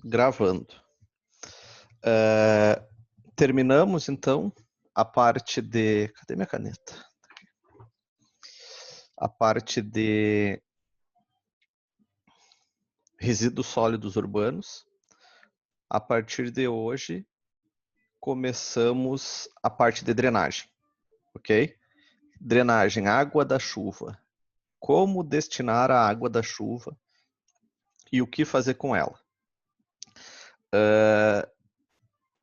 Gravando. Terminamos, então, a parte de... Cadê minha caneta? A parte de resíduos sólidos urbanos. A partir de hoje, começamos a parte de drenagem, ok? Drenagem, água da chuva. Como destinar a água da chuva e o que fazer com ela.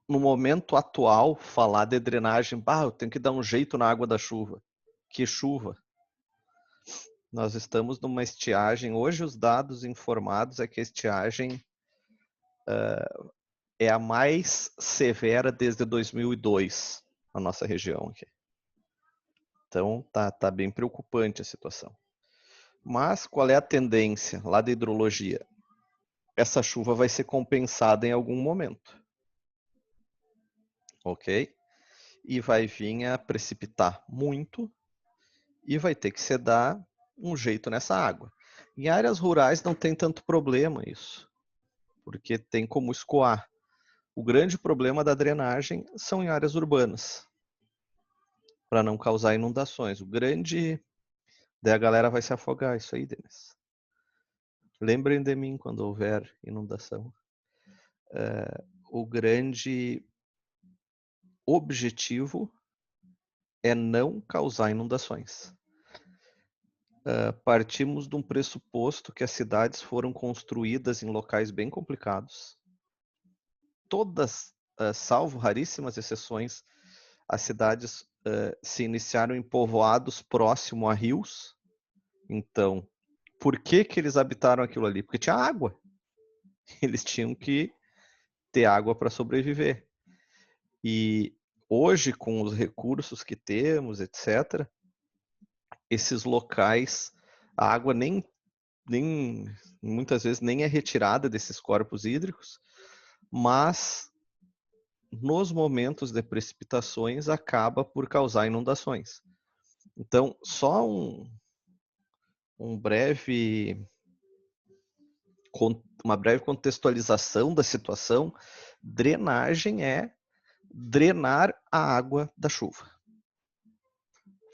No momento atual, falar de drenagem, eu tenho que dar um jeito na água da chuva. Que chuva? Nós estamos numa estiagem, hoje os dados informados é que a estiagem é a mais severa desde 2002 na nossa região aqui. Então tá bem preocupante a situação. Mas qual é a tendência lá da hidrologia? Essa chuva vai ser compensada em algum momento. Ok? E vai vir a precipitar muito e vai ter que se dar um jeito nessa água. Em áreas rurais não tem tanto problema isso, porque tem como escoar. O grande problema da drenagem são em áreas urbanas, para não causar inundações. Daí a galera vai se afogar, isso aí, Denis. Lembrem de mim quando houver inundação. O grande objetivo é não causar inundações. Partimos de um pressuposto que as cidades foram construídas em locais bem complicados. Todas, salvo raríssimas exceções, as cidades se iniciaram em povoados próximo a rios. Então, por que eles habitaram aquilo ali? Porque tinha água. Eles tinham que ter água para sobreviver. E hoje, com os recursos que temos, etc., esses locais, a água muitas vezes nem é retirada desses corpos hídricos, mas nos momentos de precipitações acaba por causar inundações. Então, só uma breve contextualização da situação. Drenagem é drenar a água da chuva.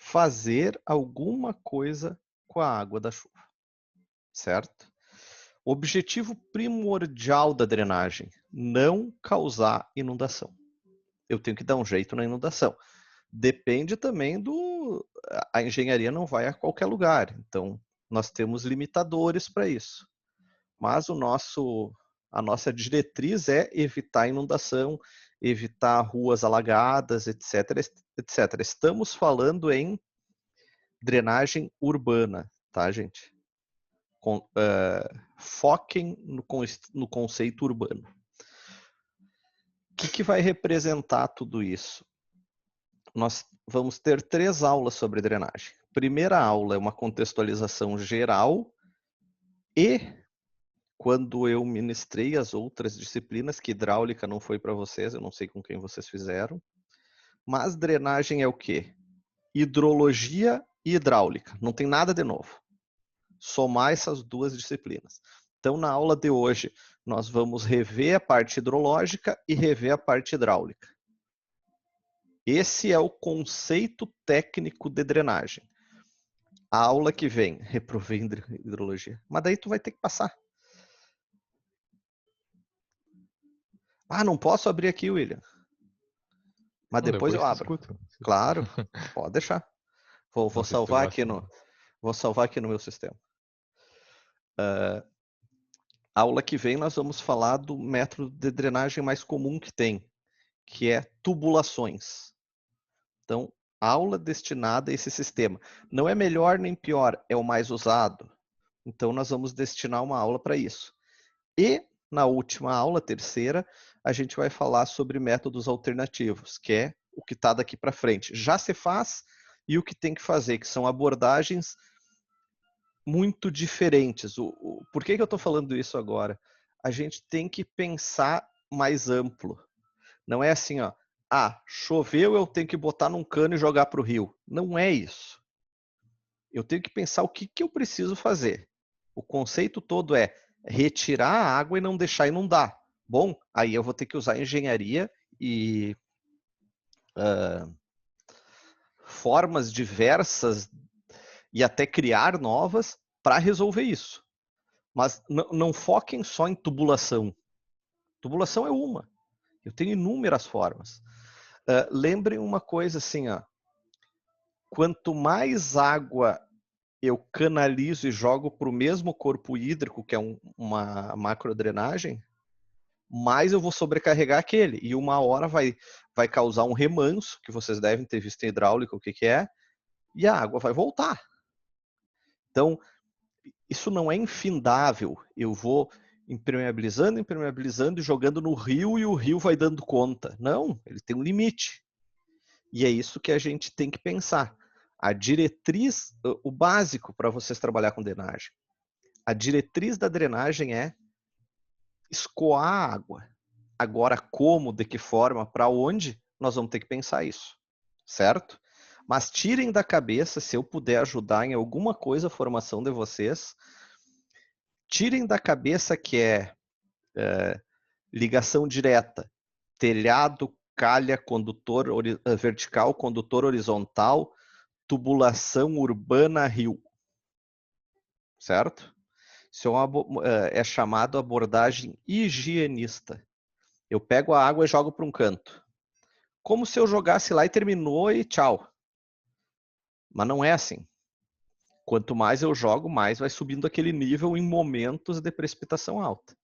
Fazer alguma coisa com a água da chuva. Certo? O objetivo primordial da drenagem, não causar inundação. Eu tenho que dar um jeito na inundação. Depende também a engenharia não vai a qualquer lugar. Então, nós temos limitadores para isso. Mas a nossa diretriz é evitar inundação, evitar ruas alagadas, etc, etc. Estamos falando em drenagem urbana, tá, gente? Foquem no conceito urbano. O que vai representar tudo isso? Nós vamos ter 3 aulas sobre drenagem. Primeira aula é uma contextualização geral e quando eu ministrei as outras disciplinas, que hidráulica não foi para vocês, eu não sei com quem vocês fizeram, mas drenagem é o quê? Hidrologia e hidráulica, não tem nada de novo. Somar essas 2 disciplinas. Então, na aula de hoje, nós vamos rever a parte hidrológica e rever a parte hidráulica. Esse é o conceito técnico de drenagem. A aula que vem, reprovei hidrologia, mas daí tu vai ter que passar. Não posso abrir aqui, William. Mas depois eu abro. Claro, pode deixar. Vou salvar aqui no meu sistema. A aula que vem nós vamos falar do método de drenagem mais comum que tem, que é tubulações. Então, aula destinada a esse sistema. Não é melhor nem pior, é o mais usado. Então, nós vamos destinar uma aula para isso. E, na última aula, terceira, a gente vai falar sobre métodos alternativos, que é o que está daqui para frente. Já se faz e o que tem que fazer, que são abordagens muito diferentes. Por que eu estou falando isso agora? A gente tem que pensar mais amplo. Não é assim, ó, choveu, eu tenho que botar num cano e jogar para o rio. Não é isso. Eu tenho que pensar o que eu preciso fazer. O conceito todo é retirar a água e não deixar inundar. Bom, aí eu vou ter que usar engenharia e formas diversas e até criar novas para resolver isso. Mas não foquem só em tubulação. Tubulação é uma. Eu tenho inúmeras formas. Lembrem uma coisa assim, ó. Quanto mais água eu canalizo e jogo para o mesmo corpo hídrico, que é uma macrodrenagem, mais eu vou sobrecarregar aquele. E uma hora vai causar um remanso, que vocês devem ter visto em hidráulica o que é, e a água vai voltar. Então, isso não é infindável. Eu vou impermeabilizando, impermeabilizando e jogando no rio e o rio vai dando conta. Não, ele tem um limite. E é isso que a gente tem que pensar. A diretriz, o básico para vocês trabalhar com drenagem. A diretriz da drenagem é escoar a água. Agora, como, de que forma, para onde, nós vamos ter que pensar isso. Certo? Mas tirem da cabeça, se eu puder ajudar em alguma coisa a formação de vocês, tirem da cabeça que é ligação direta, telhado, calha, condutor vertical, condutor horizontal, tubulação urbana, rio. Certo? Isso é chamado abordagem higienista. Eu pego a água e jogo para um canto. Como se eu jogasse lá e terminou e tchau. Mas não é assim. Quanto mais eu jogo, mais vai subindo aquele nível em momentos de precipitação alta.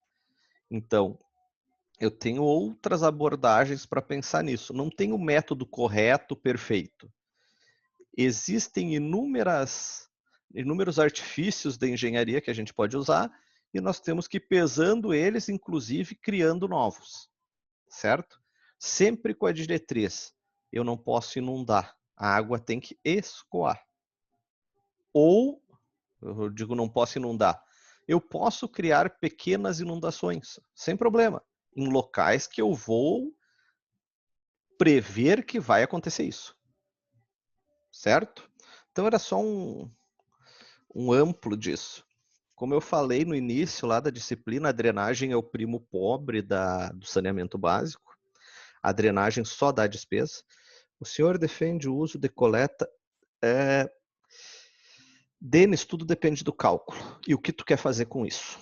Então, eu tenho outras abordagens para pensar nisso. Não tem o método correto, perfeito. Existem inúmeros artifícios de engenharia que a gente pode usar e nós temos que ir pesando eles, inclusive criando novos, certo? Sempre com a diretriz, eu não posso inundar, a água tem que escoar. Ou, eu digo não posso inundar, eu posso criar pequenas inundações, sem problema, em locais que eu vou prever que vai acontecer isso, certo? Então era só um amplo disso. Como eu falei no início lá da disciplina, a drenagem é o primo pobre do saneamento básico. A drenagem só dá despesa. O senhor defende o uso de coleta. Denis, tudo depende do cálculo. E o que tu quer fazer com isso?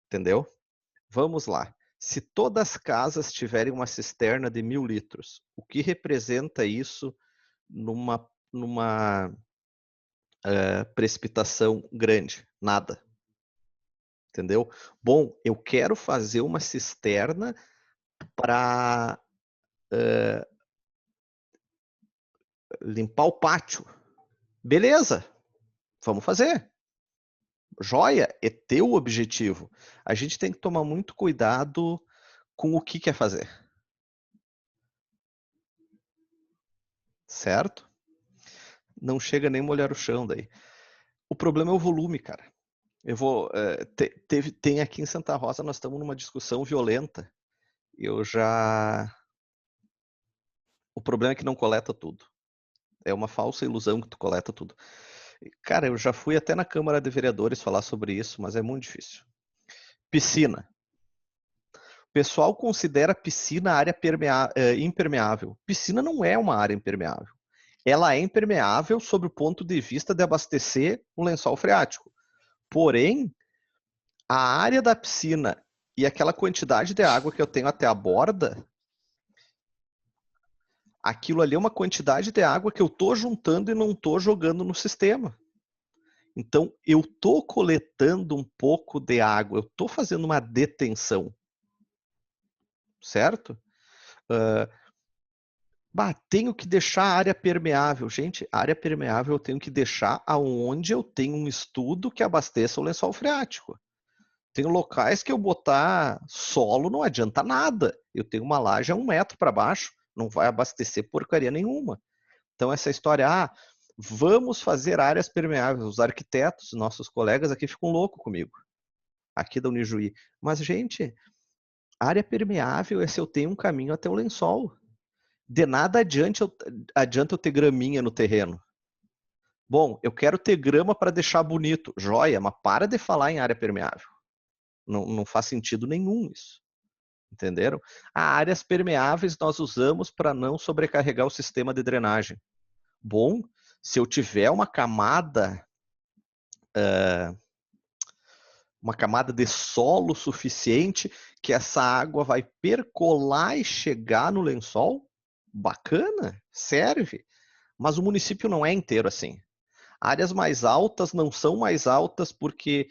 Entendeu? Vamos lá. Se todas as casas tiverem uma cisterna de 1.000 litros, o que representa isso numa precipitação grande? Nada. Entendeu? Bom, eu quero fazer uma cisterna para limpar o pátio. Beleza, vamos fazer. Joia, é teu objetivo. A gente tem que tomar muito cuidado com o que quer fazer. Certo? Não chega nem molhar o chão daí. O problema é o volume, cara. Eu vou. Tem aqui em Santa Rosa, nós estamos numa discussão violenta. Eu já. O problema é que não coleta tudo. É uma falsa ilusão que tu coleta tudo. Cara, eu já fui até na Câmara de Vereadores falar sobre isso, mas é muito difícil. Piscina. O pessoal considera piscina área impermeável. Piscina não é uma área impermeável. Ela é impermeável sob o ponto de vista de abastecer o lençol freático. Porém, a área da piscina e aquela quantidade de água que eu tenho até a borda, aquilo ali é uma quantidade de água que eu estou juntando e não estou jogando no sistema. Então, eu estou coletando um pouco de água, eu estou fazendo uma detenção. Certo? Tenho que deixar a área permeável. Gente, área permeável eu tenho que deixar aonde eu tenho um estudo que abasteça o lençol freático. Tem locais que eu botar solo não adianta nada. Eu tenho uma laje a 1 metro para baixo, não vai abastecer porcaria nenhuma. Então essa história, vamos fazer áreas permeáveis. Os arquitetos, nossos colegas aqui ficam loucos comigo, aqui da Unijuí. Mas, gente, área permeável é se eu tenho um caminho até o lençol. De nada adianta eu ter graminha no terreno. Bom, eu quero ter grama para deixar bonito. Joia, mas para de falar em área permeável. Não faz sentido nenhum isso. entenderam? Áreas permeáveis nós usamos para não sobrecarregar o sistema de drenagem. Bom, se eu tiver uma camada de solo suficiente que essa água vai percolar e chegar no lençol, bacana, serve. Mas o município não é inteiro assim. Áreas mais altas não são mais altas porque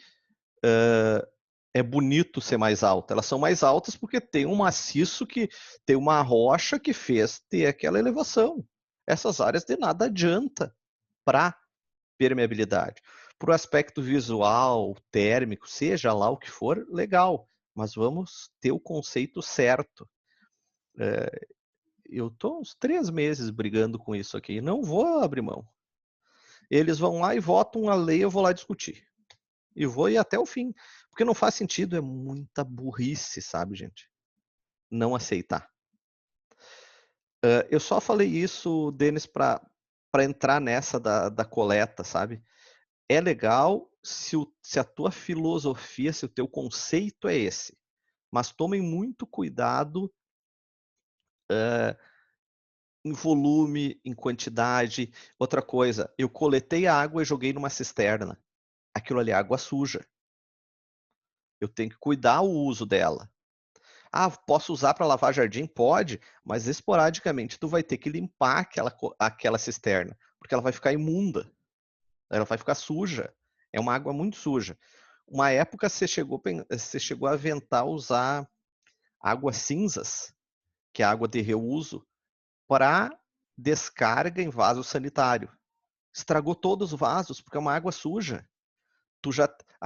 é bonito ser mais alta. Elas são mais altas porque tem um maciço que tem uma rocha que fez ter aquela elevação. Essas áreas de nada adianta para permeabilidade. Para o aspecto visual, térmico, seja lá o que for, legal. Mas vamos ter o conceito certo. Eu estou uns 3 meses brigando com isso aqui. Não vou abrir mão. Eles vão lá e votam a lei, eu vou lá discutir. E vou ir até o fim. Porque não faz sentido, é muita burrice, sabe, gente? Não aceitar. Eu só falei isso, Denis, para entrar nessa da coleta, sabe? É legal se a tua filosofia, se o teu conceito é esse. Mas tomem muito cuidado em volume, em quantidade. Outra coisa, eu coletei a água e joguei numa cisterna. Aquilo ali é água suja. Eu tenho que cuidar o uso dela. Ah, posso usar para lavar jardim? Pode, mas esporadicamente tu vai ter que limpar aquela cisterna, porque ela vai ficar imunda, ela vai ficar suja. É uma água muito suja. Uma época você chegou a aventar usar águas cinzas, que é água de reuso, para descarga em vaso sanitário. Estragou todos os vasos, porque é uma água suja.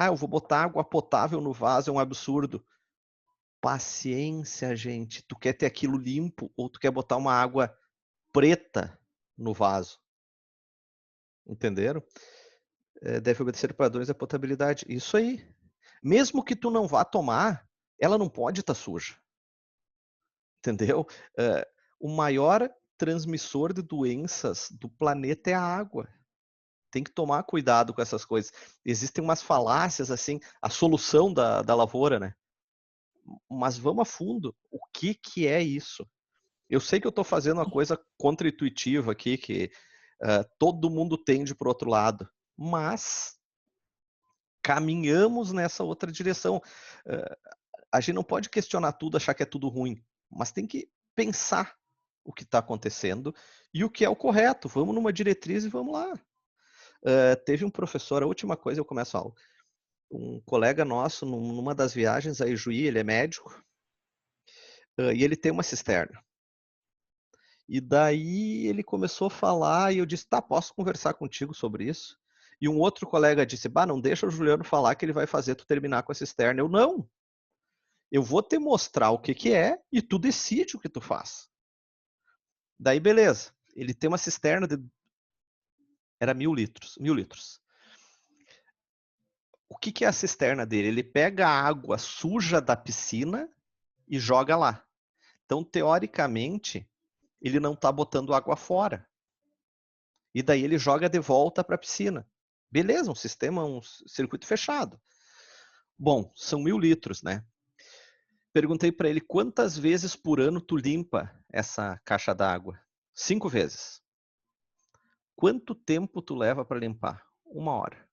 Eu vou botar água potável no vaso, é um absurdo. Paciência, gente. Tu quer ter aquilo limpo ou tu quer botar uma água preta no vaso? Entenderam? Deve obedecer padrões da potabilidade. Isso aí. Mesmo que tu não vá tomar, ela não pode estar suja. Entendeu? O maior transmissor de doenças do planeta é a água. Tem que tomar cuidado com essas coisas. Existem umas falácias assim, a solução da lavoura, né? Mas vamos a fundo. O que é isso? Eu sei que eu estou fazendo uma coisa contra-intuitiva aqui, que todo mundo tende para o outro lado, mas caminhamos nessa outra direção. A gente não pode questionar tudo, achar que é tudo ruim, mas tem que pensar o que está acontecendo e o que é o correto. Vamos numa diretriz e vamos lá. Teve um professor, a última coisa eu começo a aula, um colega nosso, numa das viagens a Ijuí, ele é médico, e ele tem uma cisterna. E daí ele começou a falar e eu disse, tá, posso conversar contigo sobre isso? E um outro colega disse, não deixa o Juliano falar que ele vai fazer tu terminar com a cisterna. Eu, não. Eu vou te mostrar o que é e tu decide o que tu faz. Daí, beleza. Ele tem uma cisterna de... Era 1.000 litros. 1.000 litros. O que é a cisterna dele? Ele pega a água suja da piscina e joga lá. Então, teoricamente, ele não está botando água fora. E daí ele joga de volta para a piscina. Beleza, um sistema, um circuito fechado. Bom, são 1.000 litros, né? Perguntei para ele quantas vezes por ano tu limpa essa caixa d'água. 5 vezes. Quanto tempo tu leva para limpar? 1 hora.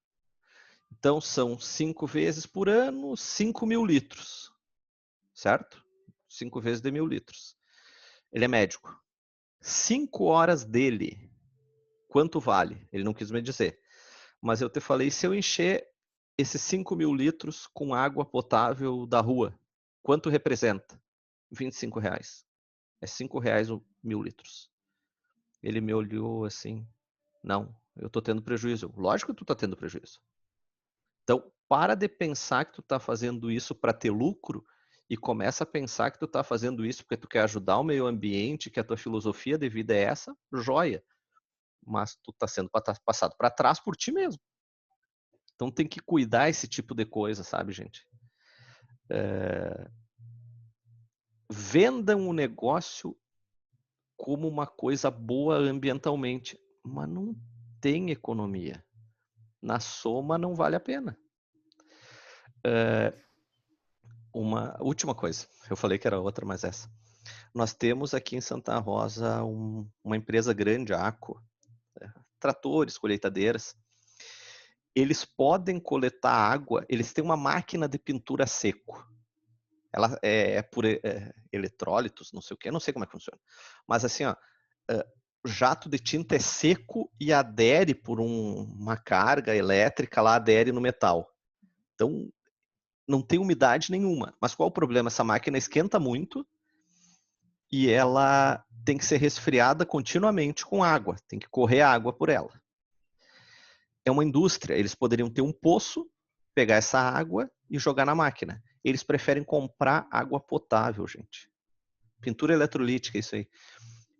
Então são 5 vezes por ano, 5.000 litros. Certo? 5 vezes de 1.000 litros. Ele é médico. 5 horas dele, quanto vale? Ele não quis me dizer. Mas eu te falei, se eu encher esses 5.000 litros com água potável da rua, quanto representa? R$ 25. É R$ 5 o 1.000 litros. Ele me olhou assim, não, eu tô tendo prejuízo. Lógico que tu tá tendo prejuízo. Então, para de pensar que tu tá fazendo isso para ter lucro e começa a pensar que tu tá fazendo isso porque tu quer ajudar o meio ambiente, que a tua filosofia de vida é essa, joia. Mas tu tá sendo passado para trás por ti mesmo. Então tem que cuidar esse tipo de coisa, sabe, gente? Vendam o negócio como uma coisa boa ambientalmente, mas não tem economia. Na soma não vale a pena. Uma última coisa. Eu falei que era outra, mas essa. Nós temos aqui em Santa Rosa uma empresa grande, a ACO, tratores, colheitadeiras. Eles podem coletar água, eles têm uma máquina de pintura a seco. Ela é por eletrólitos, não sei o que, não sei como é que funciona. Mas assim, ó, o jato de tinta é seco e adere por uma carga elétrica, lá adere no metal. Então, não tem umidade nenhuma. Mas qual o problema? Essa máquina esquenta muito e ela tem que ser resfriada continuamente com água. Tem que correr água por ela. É uma indústria. Eles poderiam ter um poço, pegar essa água e jogar na máquina. Eles preferem comprar água potável, gente. Pintura eletrolítica, isso aí.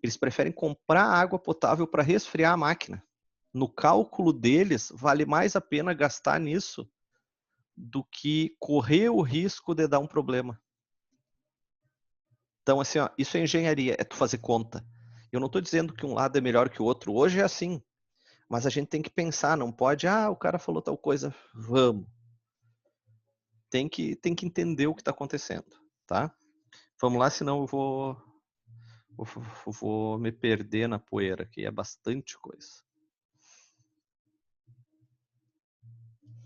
Eles preferem comprar água potável para resfriar a máquina. No cálculo deles, vale mais a pena gastar nisso do que correr o risco de dar um problema. Então, assim, ó, isso é engenharia, é tu fazer conta. Eu não estou dizendo que um lado é melhor que o outro. Hoje é assim. Mas a gente tem que pensar, não pode, o cara falou tal coisa, vamos. Tem que entender o que está acontecendo, tá? Vamos lá, senão eu vou me perder na poeira, que é bastante coisa.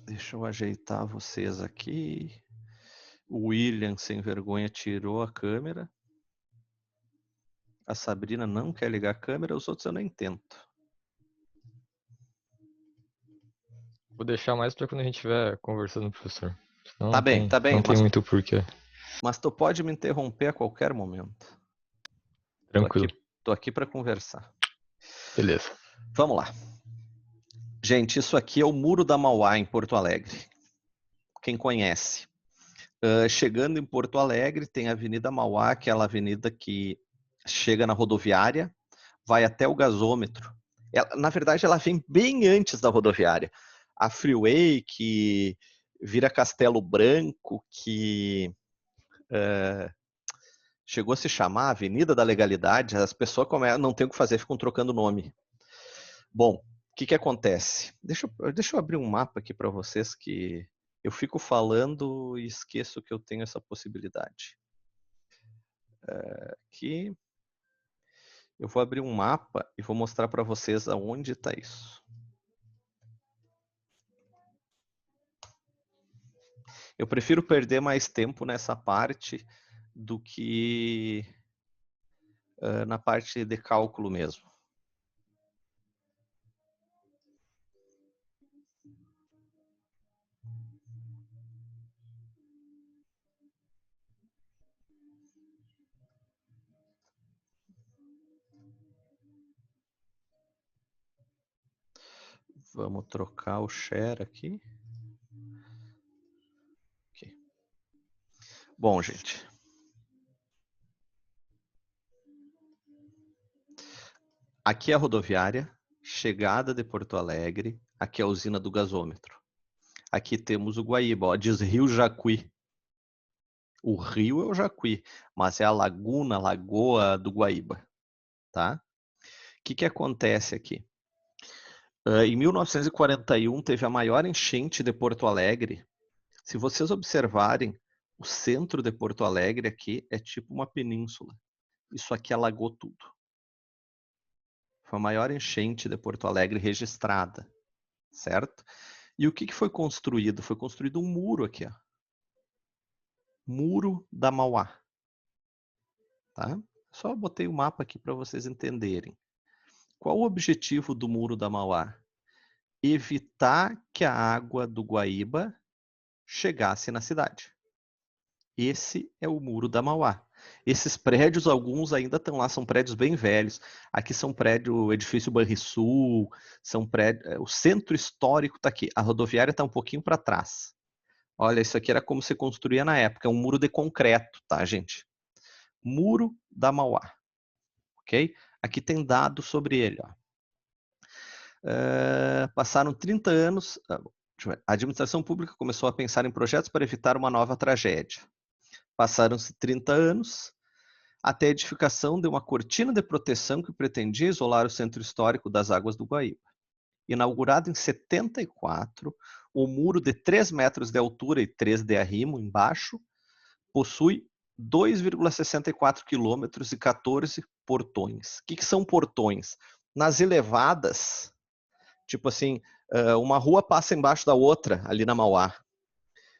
Deixa eu ajeitar vocês aqui. O William, sem vergonha, tirou a câmera. A Sabrina não quer ligar a câmera, os outros eu nem tento. Vou deixar mais pra quando a gente estiver conversando, professor. Senão Tá bem, não tem muito porquê. mas tu pode me interromper a qualquer momento. Tranquilo. Tô aqui para conversar. Beleza. Vamos lá. Gente, isso aqui é o Muro da Mauá, em Porto Alegre. Quem conhece. Chegando em Porto Alegre, tem a Avenida Mauá, aquela avenida que chega na rodoviária, vai até o gasômetro. Na verdade, ela vem bem antes da rodoviária. A Freeway, que vira Castelo Branco, que chegou a se chamar Avenida da Legalidade, as pessoas não tem o que fazer, ficam trocando nome. Bom, o que acontece? Deixa eu abrir um mapa aqui para vocês, que eu fico falando e esqueço que eu tenho essa possibilidade. Aqui eu vou abrir um mapa e vou mostrar para vocês aonde está isso. Eu prefiro perder mais tempo nessa parte do que na parte de cálculo mesmo. Vamos trocar o share aqui. Bom, gente. Aqui é a rodoviária, chegada de Porto Alegre. Aqui é a usina do gasômetro. Aqui temos o Guaíba, ó, diz Rio Jacuí. O rio é o Jacuí, mas é a lagoa do Guaíba, tá? O que acontece aqui? Em 1941 teve a maior enchente de Porto Alegre. Se vocês observarem, o centro de Porto Alegre aqui é tipo uma península. Isso aqui alagou tudo. Foi a maior enchente de Porto Alegre registrada, certo? E o que foi construído? Foi construído um muro aqui, ó. Muro da Mauá. Tá? Só botei o mapa aqui para vocês entenderem. Qual o objetivo do Muro da Mauá? Evitar que a água do Guaíba chegasse na cidade. Esse é o Muro da Mauá. Esses prédios, alguns ainda estão lá, são prédios bem velhos. Aqui são prédio, edifício Banrisul, são prédios, o centro histórico está aqui. A rodoviária está um pouquinho para trás. Olha, isso aqui era como se construía na época, é um muro de concreto, tá, gente? Muro da Mauá, ok? Aqui tem dados sobre ele, ó. Passaram 30 anos, a administração pública começou a pensar em projetos para evitar uma nova tragédia. Passaram-se 30 anos até a edificação de uma cortina de proteção que pretendia isolar o centro histórico das águas do Guaíba. Inaugurado em 74, o muro de 3 metros de altura e 3 de arrimo embaixo possui 2,64 quilômetros e 14 portões. O que são portões? Nas elevadas, tipo assim, uma rua passa embaixo da outra, ali na Mauá.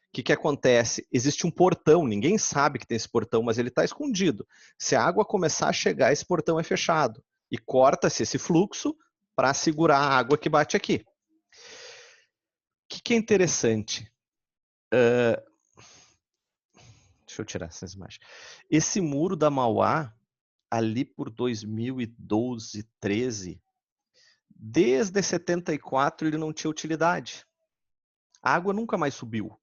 O que acontece? Existe um portão, ninguém sabe que tem esse portão, mas ele está escondido. Se a água começar a chegar, esse portão é fechado. E corta-se esse fluxo para segurar a água que bate aqui. O que é interessante? Deixa eu tirar essas imagens. Esse muro da Mauá, ali por 2012, 13, desde 74 ele não tinha utilidade. A água nunca mais subiu.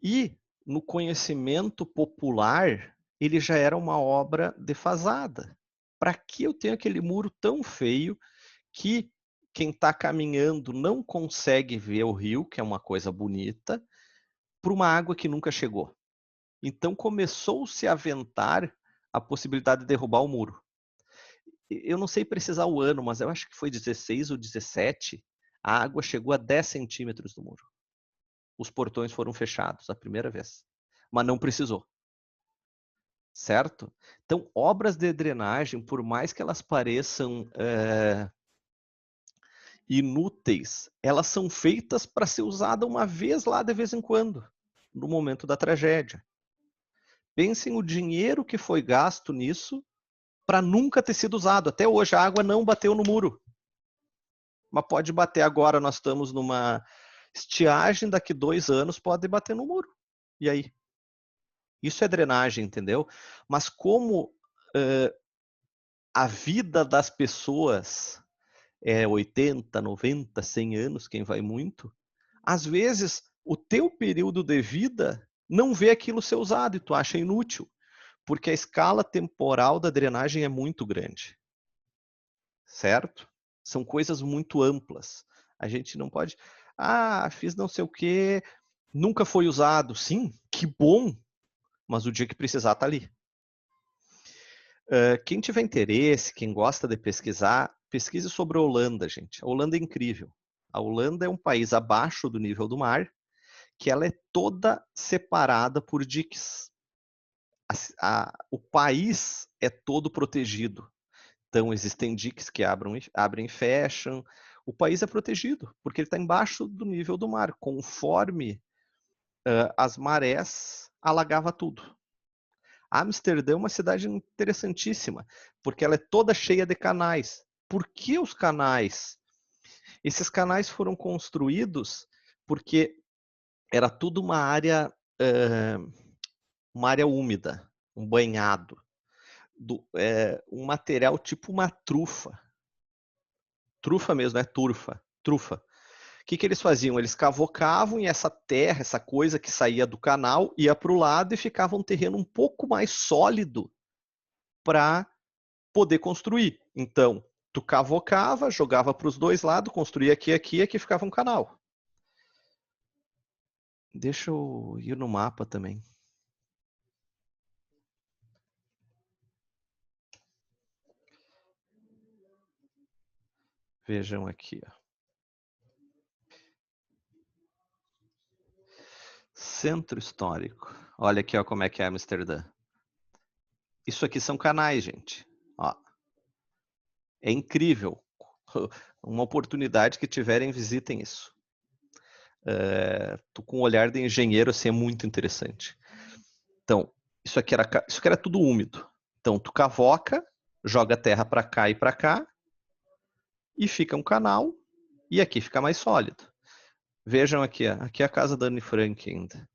E no conhecimento popular, ele já era uma obra defasada. Para que eu tenho aquele muro tão feio que quem está caminhando não consegue ver o rio, que é uma coisa bonita, por uma água que nunca chegou? Então começou-se a aventar a possibilidade de derrubar o muro. Eu não sei precisar o ano, mas eu acho que foi 16 ou 17, a água chegou a 10 centímetros do muro. Os portões foram fechados a primeira vez, mas não precisou. Certo? Então, obras de drenagem, por mais que elas pareçam inúteis, elas são feitas para ser usada uma vez lá de vez em quando, no momento da tragédia. Pensem o dinheiro que foi gasto nisso para nunca ter sido usado. Até hoje a água não bateu no muro. Mas pode bater agora, nós estamos numa estiagem, daqui 2 anos pode bater no muro. E aí? Isso é drenagem, entendeu? Mas como a vida das pessoas é 80, 90, 100 anos, quem vai muito, às vezes o teu período de vida não vê aquilo ser usado e tu acha inútil, porque a escala temporal da drenagem é muito grande. Certo? São coisas muito amplas. A gente não pode... fiz não sei o quê, nunca foi usado. Sim, que bom, mas o dia que precisar tá ali. Quem tiver interesse, quem gosta de pesquisar, pesquise sobre a Holanda, gente. A Holanda é incrível. A Holanda é um país abaixo do nível do mar, que ela é toda separada por diques. O país é todo protegido. Então, existem diques que abrem e fecham. O país é protegido, porque ele está embaixo do nível do mar. Conforme as marés, alagava tudo. Amsterdã é uma cidade interessantíssima, porque ela é toda cheia de canais. Por que os canais? Esses canais foram construídos porque era tudo uma área úmida, um banhado. Um material tipo uma trufa. Trufa mesmo, é turfa. Trufa. O que eles faziam? Eles cavocavam e essa terra, essa coisa que saía do canal, ia para o lado e ficava um terreno um pouco mais sólido para poder construir. Então, tu cavocava, jogava para os dois lados, construía aqui, aqui ficava um canal. Deixa eu ir no mapa também. Vejam aqui, ó. Centro histórico. Olha aqui, ó, como é que é Amsterdã. Isso aqui são canais, gente. Ó. É incrível. Uma oportunidade que tiverem, visitem isso. Com um olhar de engenheiro, assim, é muito interessante. Então, isso aqui era tudo úmido. Então, tu cavoca, joga a terra para cá e para cá, e fica um canal, e aqui fica mais sólido. Vejam aqui, ó. Aqui é a casa da Anne Frank ainda.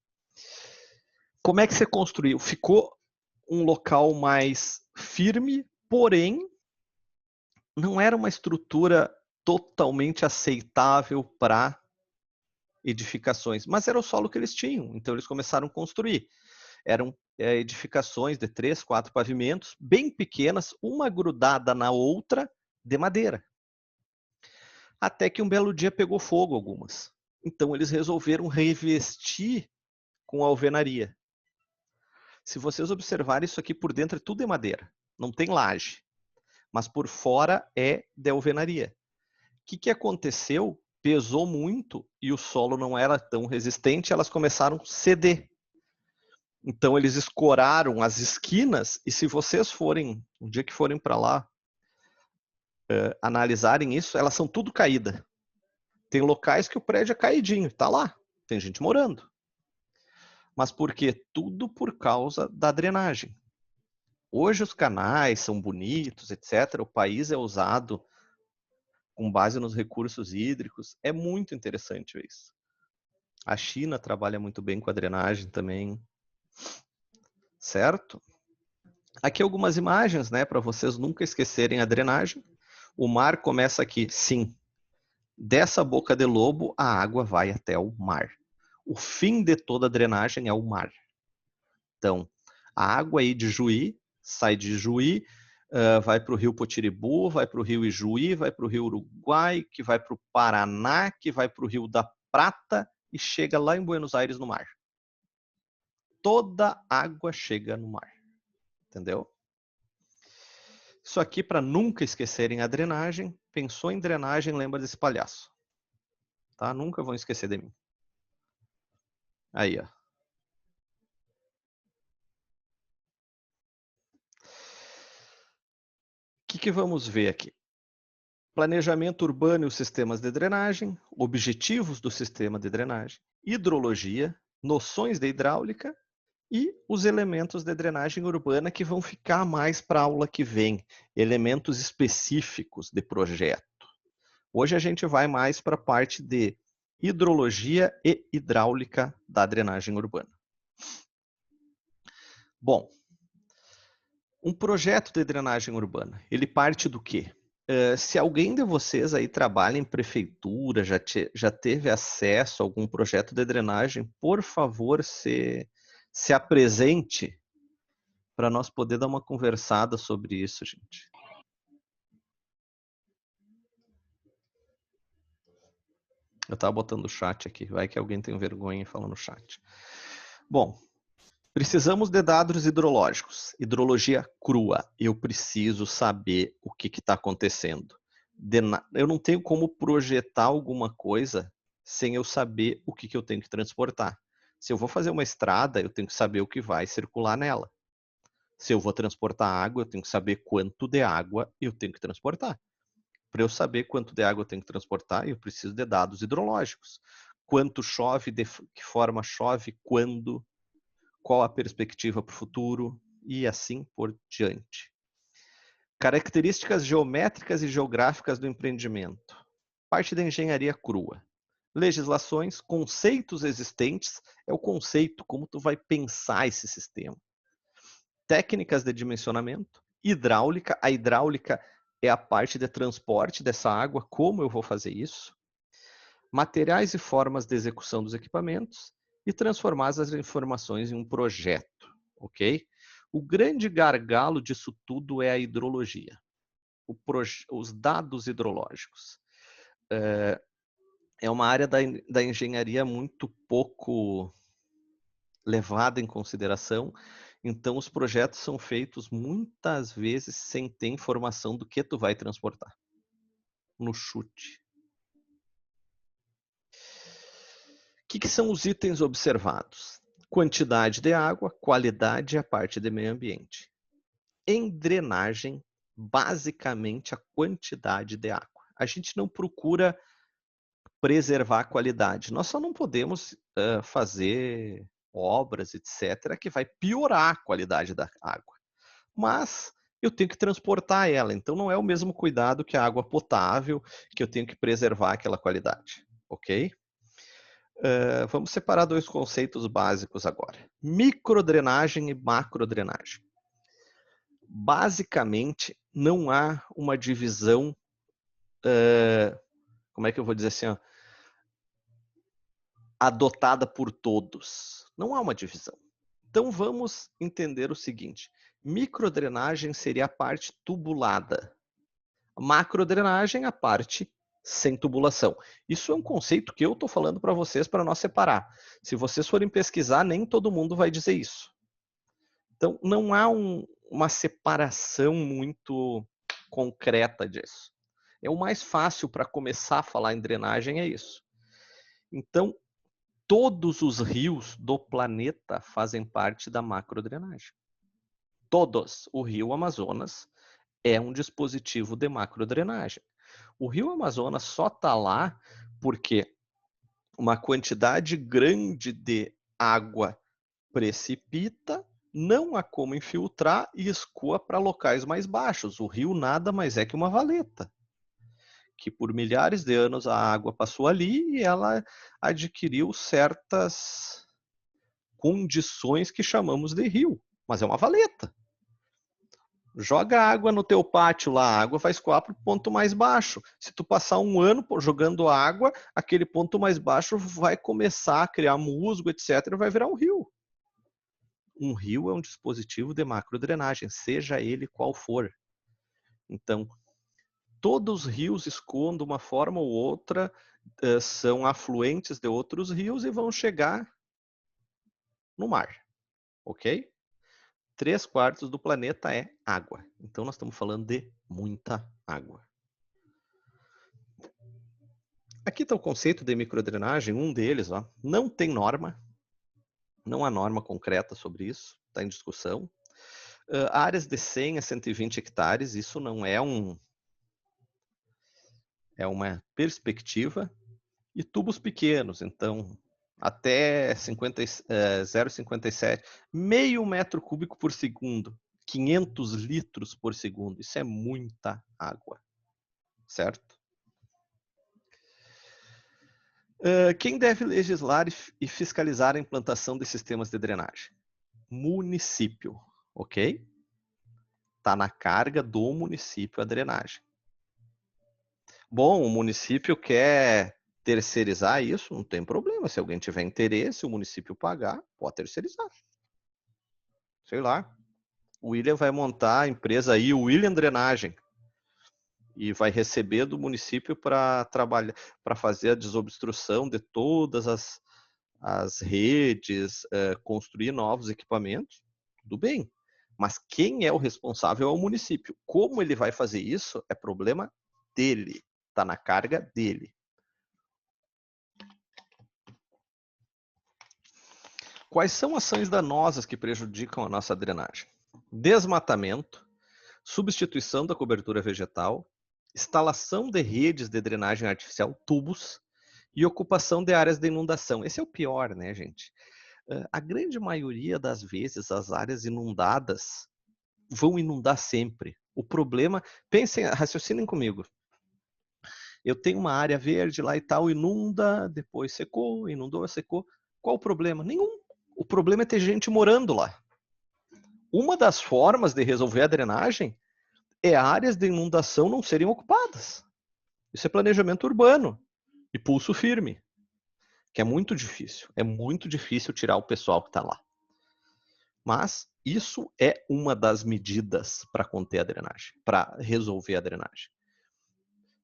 Como é que você construiu? Ficou um local mais firme, porém, não era uma estrutura totalmente aceitável para edificações, mas era o solo que eles tinham, então eles começaram a construir. Eram edificações de 3, 4 pavimentos, bem pequenas, uma grudada na outra, de madeira. Até que um belo dia pegou fogo algumas. Então eles resolveram revestir com alvenaria. Se vocês observarem, isso aqui por dentro é tudo de madeira, não tem laje, mas por fora é de alvenaria. O que aconteceu? Pesou muito e o solo não era tão resistente, elas começaram a ceder. Então eles escoraram as esquinas e se vocês forem, um dia que forem para lá, analisarem isso, elas são tudo caída. Tem locais que o prédio é caidinho, tá lá, tem gente morando. Mas por quê? Tudo por causa da drenagem. Hoje os canais são bonitos, etc. O país é usado com base nos recursos hídricos. É muito interessante isso. A China trabalha muito bem com a drenagem também. Certo? Aqui algumas imagens, né, para vocês nunca esquecerem a drenagem. O mar começa aqui, sim. Dessa boca de lobo, a água vai até o mar. O fim de toda a drenagem é o mar. Então, a água aí de Juí, sai de Juí, vai para o rio Potiribu, vai para o rio Ijuí, vai para o rio Uruguai, que vai para o Paraná, que vai para o rio da Prata e chega lá em Buenos Aires no mar. Toda água chega no mar. Entendeu? Isso aqui para nunca esquecerem a drenagem. Pensou em drenagem, lembra desse palhaço. Tá? Nunca vão esquecer de mim. Aí, ó. O que vamos ver aqui? Planejamento urbano e os sistemas de drenagem, objetivos do sistema de drenagem, hidrologia, noções de hidráulica e os elementos de drenagem urbana que vão ficar mais para a aula que vem, elementos específicos de projeto. Hoje a gente vai mais para a parte de hidrologia e hidráulica da drenagem urbana. Bom, um projeto de drenagem urbana, ele parte do quê? Se alguém de vocês aí trabalha em prefeitura, já teve acesso a algum projeto de drenagem, por favor, se apresente para nós poder dar uma conversada sobre isso, gente. Eu estava botando o chat aqui, vai que alguém tem vergonha e fala no chat. Bom, precisamos de dados hidrológicos, hidrologia crua. Eu preciso saber o que está acontecendo. Eu não tenho como projetar alguma coisa sem eu saber o que eu tenho que transportar. Se eu vou fazer uma estrada, eu tenho que saber o que vai circular nela. Se eu vou transportar água, eu tenho que saber quanto de água eu tenho que transportar. Para eu saber quanto de água eu tenho que transportar, eu preciso de dados hidrológicos. Quanto chove, de que forma chove, quando, qual a perspectiva para o futuro e assim por diante. Características geométricas e geográficas do empreendimento. Parte da engenharia crua. Legislações, conceitos existentes, é o conceito, como tu vai pensar esse sistema. Técnicas de dimensionamento, hidráulica, a hidráulica é a parte de transporte dessa água, como eu vou fazer isso. Materiais e formas de execução dos equipamentos e transformar as informações em um projeto, ok? O grande gargalo disso tudo é a hidrologia, os dados hidrológicos. É uma área da engenharia muito pouco levada em consideração, então os projetos são feitos muitas vezes sem ter informação do que tu vai transportar, no chute. O que são os itens observados? Quantidade de água, qualidade e a parte de meio ambiente. Em drenagem, basicamente a quantidade de água. A gente não procura preservar a qualidade. Nós só não podemos fazer obras, etc., que vai piorar a qualidade da água. Mas eu tenho que transportar ela, então não é o mesmo cuidado que a água potável, que eu tenho que preservar aquela qualidade, ok? Vamos separar dois conceitos básicos agora. Microdrenagem e macrodrenagem. Basicamente, não há uma divisão, como é que eu vou dizer assim, ó, adotada por todos. Não há uma divisão. Então vamos entender o seguinte: microdrenagem seria a parte tubulada. Macrodrenagem, a parte sem tubulação. Isso é um conceito que eu estou falando para vocês para nós separar. Se vocês forem pesquisar, nem todo mundo vai dizer isso. Então, não há uma separação muito concreta disso. É o mais fácil para começar a falar em drenagem, é isso. Então, Todos os rios do planeta fazem parte da macrodrenagem. Todos. O rio Amazonas é um dispositivo de macrodrenagem. O rio Amazonas só está lá porque uma quantidade grande de água precipita, não há como infiltrar e escoa para locais mais baixos. O rio nada mais é que uma valeta, que por milhares de anos a água passou ali e ela adquiriu certas condições que chamamos de rio, mas é uma valeta. Joga água no teu pátio lá, a água vai escoar para o ponto mais baixo. Se tu passar um ano jogando água, aquele ponto mais baixo vai começar a criar musgo, etc., e vai virar um rio. Um rio é um dispositivo de macrodrenagem, seja ele qual for. Então, todos os rios escoam de uma forma ou outra, são afluentes de outros rios e vão chegar no mar, ok? 3/4 do planeta é água. Então, nós estamos falando de muita água. Aqui está o conceito de microdrenagem, um deles, ó, não tem norma, não há norma concreta sobre isso, está em discussão. Áreas de 100 a 120 hectares, isso não é uma perspectiva, e tubos pequenos, então até 0,57, meio metro cúbico por segundo, 500 litros por segundo, isso é muita água, certo? Quem deve legislar e fiscalizar a implantação de sistemas de drenagem? Município, ok? Está na carga do município a drenagem. Bom, o município quer terceirizar isso, não tem problema. Se alguém tiver interesse, o município pagar, pode terceirizar. Sei lá. O William vai montar a empresa aí, o William Drenagem, e vai receber do município para trabalhar, para fazer a desobstrução de todas as redes, construir novos equipamentos. Tudo bem. Mas quem é o responsável é o município. Como ele vai fazer isso é problema dele. Está na carga dele. Quais são ações danosas que prejudicam a nossa drenagem? Desmatamento, substituição da cobertura vegetal, instalação de redes de drenagem artificial, tubos, e ocupação de áreas de inundação. Esse é o pior, né, gente? A grande maioria das vezes, as áreas inundadas vão inundar sempre. O problema, pensem, raciocinem comigo. Eu tenho uma área verde lá e tal, inunda, depois secou, inundou, secou. Qual o problema? Nenhum. O problema é ter gente morando lá. Uma das formas de resolver a drenagem é áreas de inundação não serem ocupadas. Isso é planejamento urbano e pulso firme, que é muito difícil. É muito difícil tirar o pessoal que está lá. Mas isso é uma das medidas para conter a drenagem, para resolver a drenagem.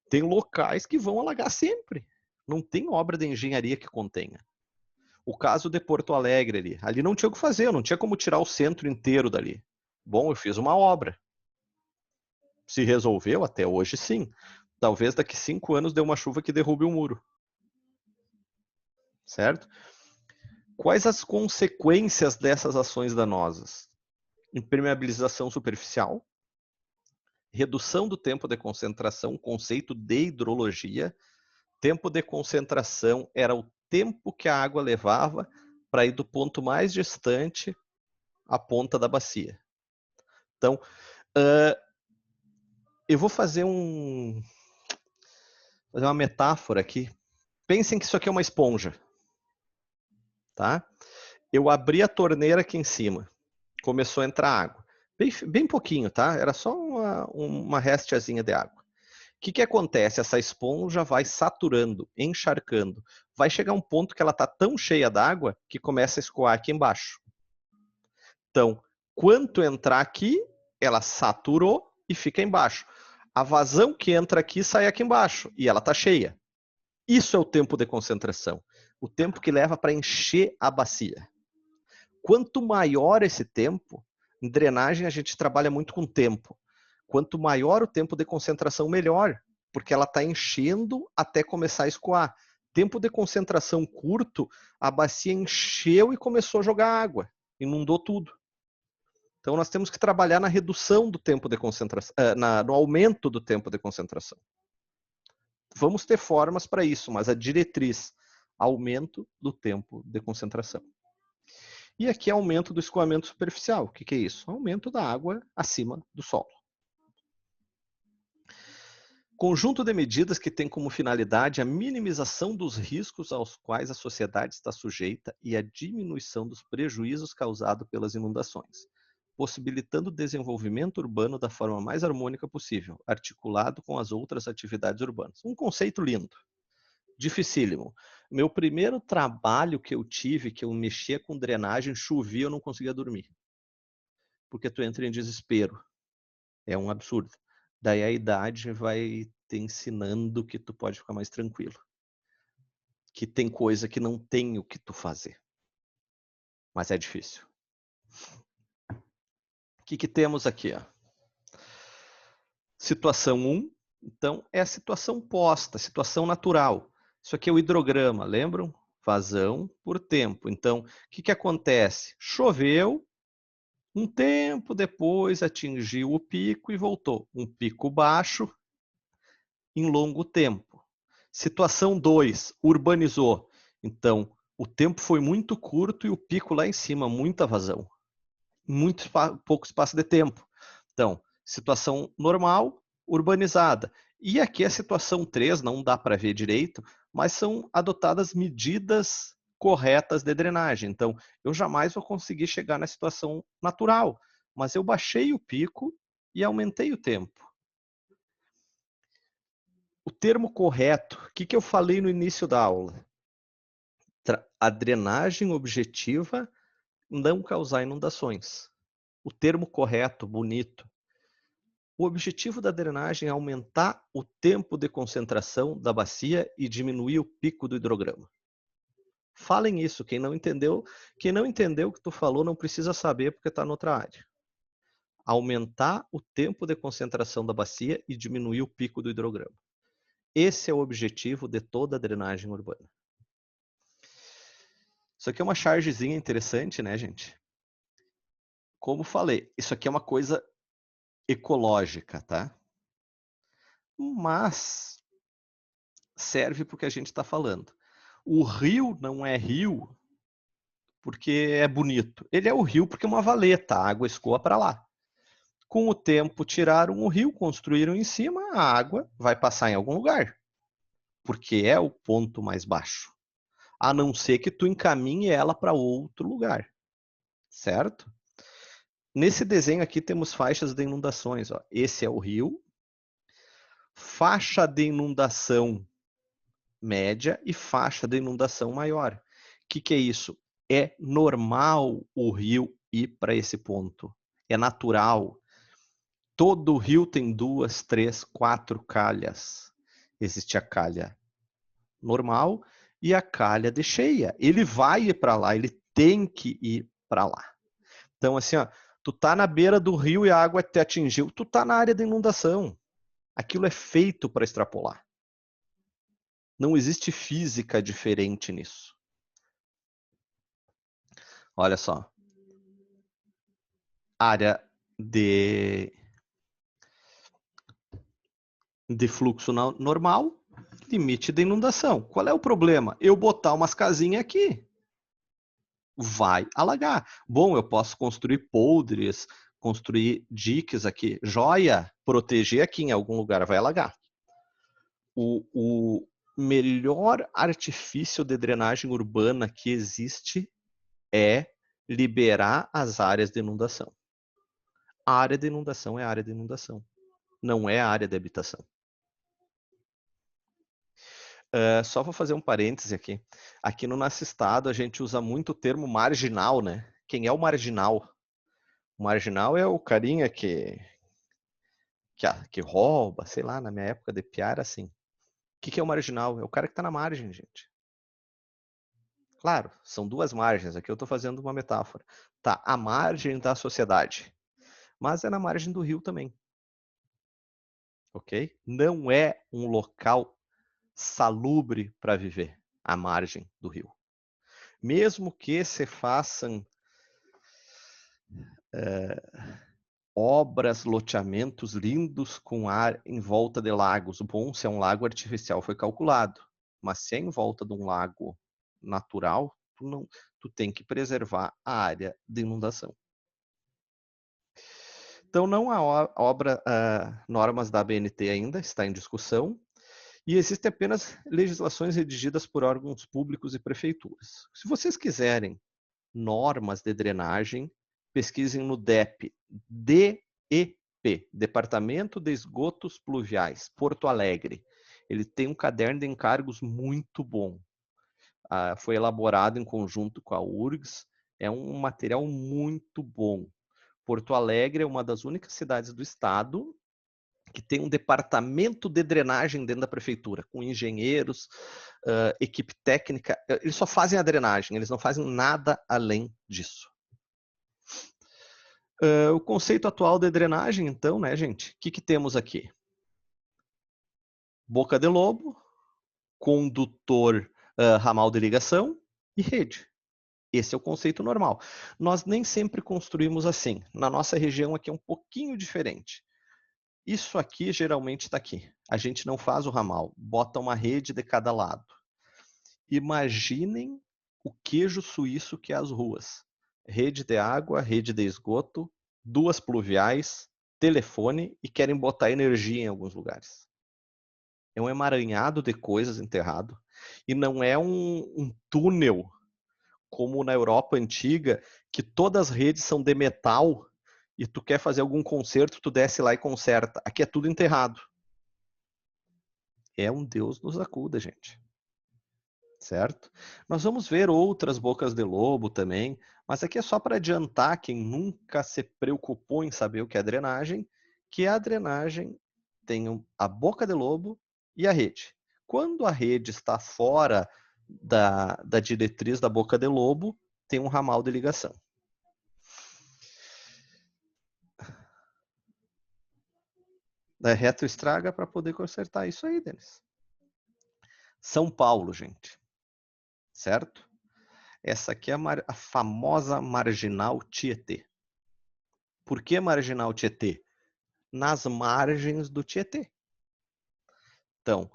Tem locais que vão alagar sempre. Não tem obra de engenharia que contenha. O caso de Porto Alegre ali não tinha o que fazer, não tinha como tirar o centro inteiro dali. Bom, eu fiz uma obra. Se resolveu até hoje, sim. Talvez daqui 5 anos dê uma chuva que derrube o muro. Certo? Quais as consequências dessas ações danosas? Impermeabilização superficial, redução do tempo de concentração, conceito de hidrologia. Tempo de concentração era o tempo que a água levava para ir do ponto mais distante à ponta da bacia. Então, eu vou fazer uma metáfora aqui. Pensem que isso aqui é uma esponja. Tá? Eu abri a torneira aqui em cima. Começou a entrar água. Bem pouquinho, tá? Era só uma restezinha de água. O que acontece? Essa esponja vai saturando, encharcando. Vai chegar um ponto que ela está tão cheia d'água que começa a escoar aqui embaixo. Então, quanto entrar aqui, ela saturou e fica embaixo. A vazão que entra aqui sai aqui embaixo e ela está cheia. Isso é o tempo de concentração. O tempo que leva para encher a bacia. Quanto maior esse tempo, em drenagem a gente trabalha muito com tempo. Quanto maior o tempo de concentração, melhor, porque ela está enchendo até começar a escoar. Tempo de concentração curto, a bacia encheu e começou a jogar água, inundou tudo. Então nós temos que trabalhar na redução do tempo de concentração, no aumento do tempo de concentração. Vamos ter formas para isso, mas a diretriz, aumento do tempo de concentração. E aqui é aumento do escoamento superficial. O que é isso? Aumento da água acima do solo. Conjunto de medidas que tem como finalidade a minimização dos riscos aos quais a sociedade está sujeita e a diminuição dos prejuízos causados pelas inundações, possibilitando o desenvolvimento urbano da forma mais harmônica possível, articulado com as outras atividades urbanas. Um conceito lindo, dificílimo. Meu primeiro trabalho que eu tive, que eu mexia com drenagem, chovia, eu não conseguia dormir. Porque tu entra em desespero. É um absurdo. Daí a idade vai te ensinando que tu pode ficar mais tranquilo. Que tem coisa que não tem o que tu fazer. Mas é difícil. O que temos aqui? Ó? Situação 1. Então, é a situação posta, situação natural. Isso aqui é o hidrograma, lembram? Vazão por tempo. Então, o que acontece? Choveu, um tempo depois atingiu o pico e voltou. Um pico baixo em longo tempo. Situação 2, urbanizou. Então, o tempo foi muito curto e o pico lá em cima, muita vazão. Muito pouco espaço de tempo. Então, situação normal, urbanizada. E aqui a situação 3, não dá para ver direito, mas são adotadas medidas corretas de drenagem. Então, eu jamais vou conseguir chegar na situação natural, mas eu baixei o pico e aumentei o tempo. O termo correto, o que eu falei no início da aula? A drenagem objetiva não causar inundações. O termo correto, bonito. O objetivo da drenagem é aumentar o tempo de concentração da bacia e diminuir o pico do hidrograma. Falem isso, quem não entendeu o que tu falou não precisa saber porque está noutra área. Aumentar o tempo de concentração da bacia e diminuir o pico do hidrograma. Esse é o objetivo de toda a drenagem urbana. Isso aqui é uma chargezinha interessante, né, gente? Como falei, isso aqui é uma coisa ecológica, tá? Mas serve para o que a gente está falando. O rio não é rio porque é bonito. Ele é o rio porque é uma valeta, a água escoa para lá. Com o tempo, tiraram o rio, construíram em cima, a água vai passar em algum lugar. Porque é o ponto mais baixo. A não ser que tu encaminhe ela para outro lugar. Certo? Nesse desenho aqui temos faixas de inundações. Ó. Esse é o rio. Faixa de inundação média e faixa de inundação maior. O que é isso? É normal o rio ir para esse ponto. É natural. Todo rio tem 2, 3, 4 calhas. Existe a calha normal e a calha de cheia. Ele vai ir para lá, ele tem que ir para lá. Então, assim, ó, tu tá na beira do rio e a água te atingiu, tu tá na área de inundação. Aquilo é feito para extrapolar. Não existe física diferente nisso. Olha só. Área de fluxo normal, limite de inundação. Qual é o problema? Eu botar umas casinhas aqui. Vai alagar. Bom, eu posso construir poldres, construir diques aqui. Joia, proteger aqui em algum lugar, vai alagar. O melhor artifício de drenagem urbana que existe é liberar as áreas de inundação. A área de inundação é a área de inundação, não é a área de habitação. Só vou fazer um parêntese aqui. Aqui no nosso estado a gente usa muito o termo marginal, né? Quem é o marginal? O marginal é o carinha que rouba, sei lá, na minha época de piar era assim. O que é o marginal? É o cara que está na margem, gente. Claro, são duas margens, aqui eu estou fazendo uma metáfora. Tá, a margem da sociedade, mas é na margem do rio também. Ok? Não é um local salubre para viver. à margem do rio. Mesmo que se façam obras, loteamentos lindos com ar em volta de lagos. Bom, se é um lago artificial, foi calculado. Mas se é em volta de um lago natural, tu tem que preservar a área de inundação. Então, não há normas da ABNT ainda, está em discussão, e existem apenas legislações redigidas por órgãos públicos e prefeituras. Se vocês quiserem normas de drenagem, pesquisem no DEP, DEP, Departamento de Esgotos Pluviais, Porto Alegre. Ele tem um caderno de encargos muito bom. Foi elaborado em conjunto com a URGS, é um material muito bom. Porto Alegre é uma das únicas cidades do estado que tem um departamento de drenagem dentro da prefeitura, com engenheiros, equipe técnica. Eles só fazem a drenagem, eles não fazem nada além disso. O conceito atual de drenagem, então, né, gente? O que temos aqui? Boca de lobo, condutor, ramal de ligação e rede. Esse é o conceito normal. Nós nem sempre construímos assim. Na nossa região aqui é um pouquinho diferente. Isso aqui geralmente está aqui. A gente não faz o ramal, bota uma rede de cada lado. Imaginem o queijo suíço que é as ruas. Rede de água, rede de esgoto, duas pluviais, telefone e querem botar energia em alguns lugares. É um emaranhado de coisas enterrado. E não é um túnel como na Europa antiga, que todas as redes são de metal e tu quer fazer algum conserto, tu desce lá e conserta. Aqui é tudo enterrado. É um Deus nos acuda, gente. Certo? Nós vamos ver outras bocas de lobo também, mas aqui é só para adiantar quem nunca se preocupou em saber o que é drenagem, que a drenagem tem a boca de lobo e a rede. Quando a rede está fora da diretriz da boca de lobo, tem um ramal de ligação. Da retroestraga para poder consertar isso aí, Denis. São Paulo, gente. Certo? Essa aqui é a famosa Marginal Tietê. Por que Marginal Tietê? Nas margens do Tietê. Então,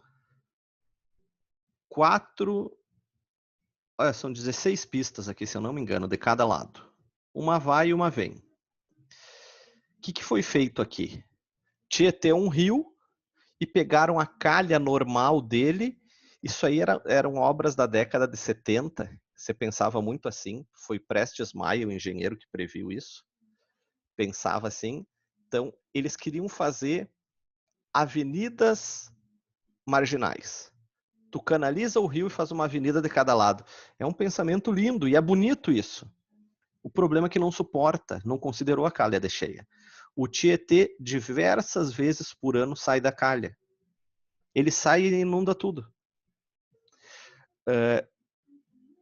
são 16 pistas aqui, se eu não me engano, de cada lado. Uma vai e uma vem. O que foi feito aqui? Tietê é um rio e pegaram a calha normal dele. Isso aí eram obras da década de 70. Você pensava muito assim. Foi Prestes Maia, o engenheiro, que previu isso. Pensava assim. Então, eles queriam fazer avenidas marginais. Tu canaliza o rio e faz uma avenida de cada lado. É um pensamento lindo e é bonito isso. O problema é que não suporta, não considerou a calha de cheia. O Tietê, diversas vezes por ano, sai da calha. Ele sai e inunda tudo.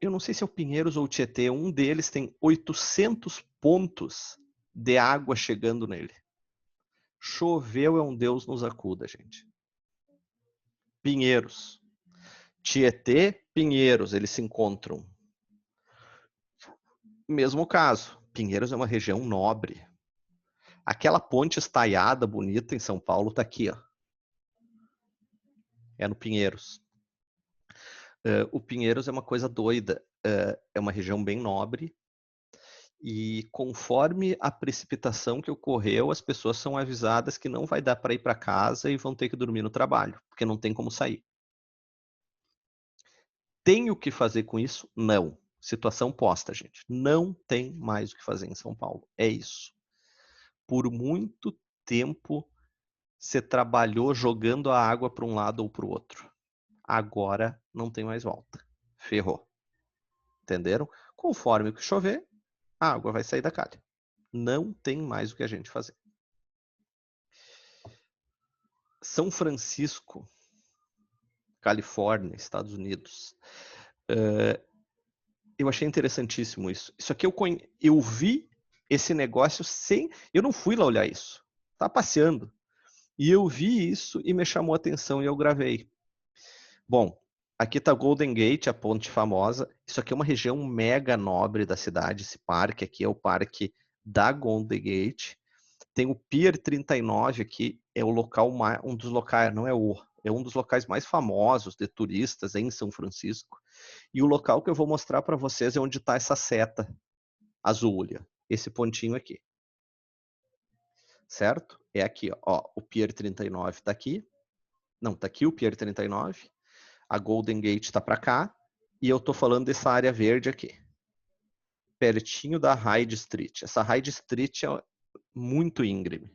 Eu não sei se é o Pinheiros ou o Tietê, um deles tem 800 pontos de água chegando nele. Choveu é um Deus nos acuda, gente. Pinheiros. Tietê, Pinheiros, eles se encontram. Mesmo caso, Pinheiros é uma região nobre. Aquela ponte estaiada, bonita em São Paulo, tá aqui, ó. É no Pinheiros. O Pinheiros é uma coisa doida. É uma região bem nobre. E conforme a precipitação que ocorreu, as pessoas são avisadas que não vai dar para ir para casa e vão ter que dormir no trabalho, porque não tem como sair. Tem o que fazer com isso? Não. Situação posta, gente. Não tem mais o que fazer em São Paulo. É isso. Por muito tempo, você trabalhou jogando a água para um lado ou para o outro. Agora não tem mais volta. Ferrou. Entenderam? Conforme o que chover, a água vai sair da calha. Não tem mais o que a gente fazer. São Francisco, Califórnia, Estados Unidos. Eu achei interessantíssimo isso. Isso aqui eu vi esse negócio sem... Eu não fui lá olhar isso. Tá passeando. E eu vi isso e me chamou a atenção e eu gravei. Bom, Aqui está Golden Gate, a ponte famosa. Isso aqui é uma região mega nobre da cidade. Esse parque aqui é o parque da Golden Gate. Tem o Pier 39 aqui, é o local um dos locais, não é é um dos locais mais famosos de turistas em São Francisco. E o local que eu vou mostrar para vocês é onde está essa seta azul ali, esse pontinho aqui. Certo? É aqui, ó, o Pier 39 está aqui. Não, está aqui o Pier 39. A Golden Gate está para cá. E eu estou falando dessa área verde aqui. Pertinho da Hyde Street. Essa Hyde Street é muito íngreme.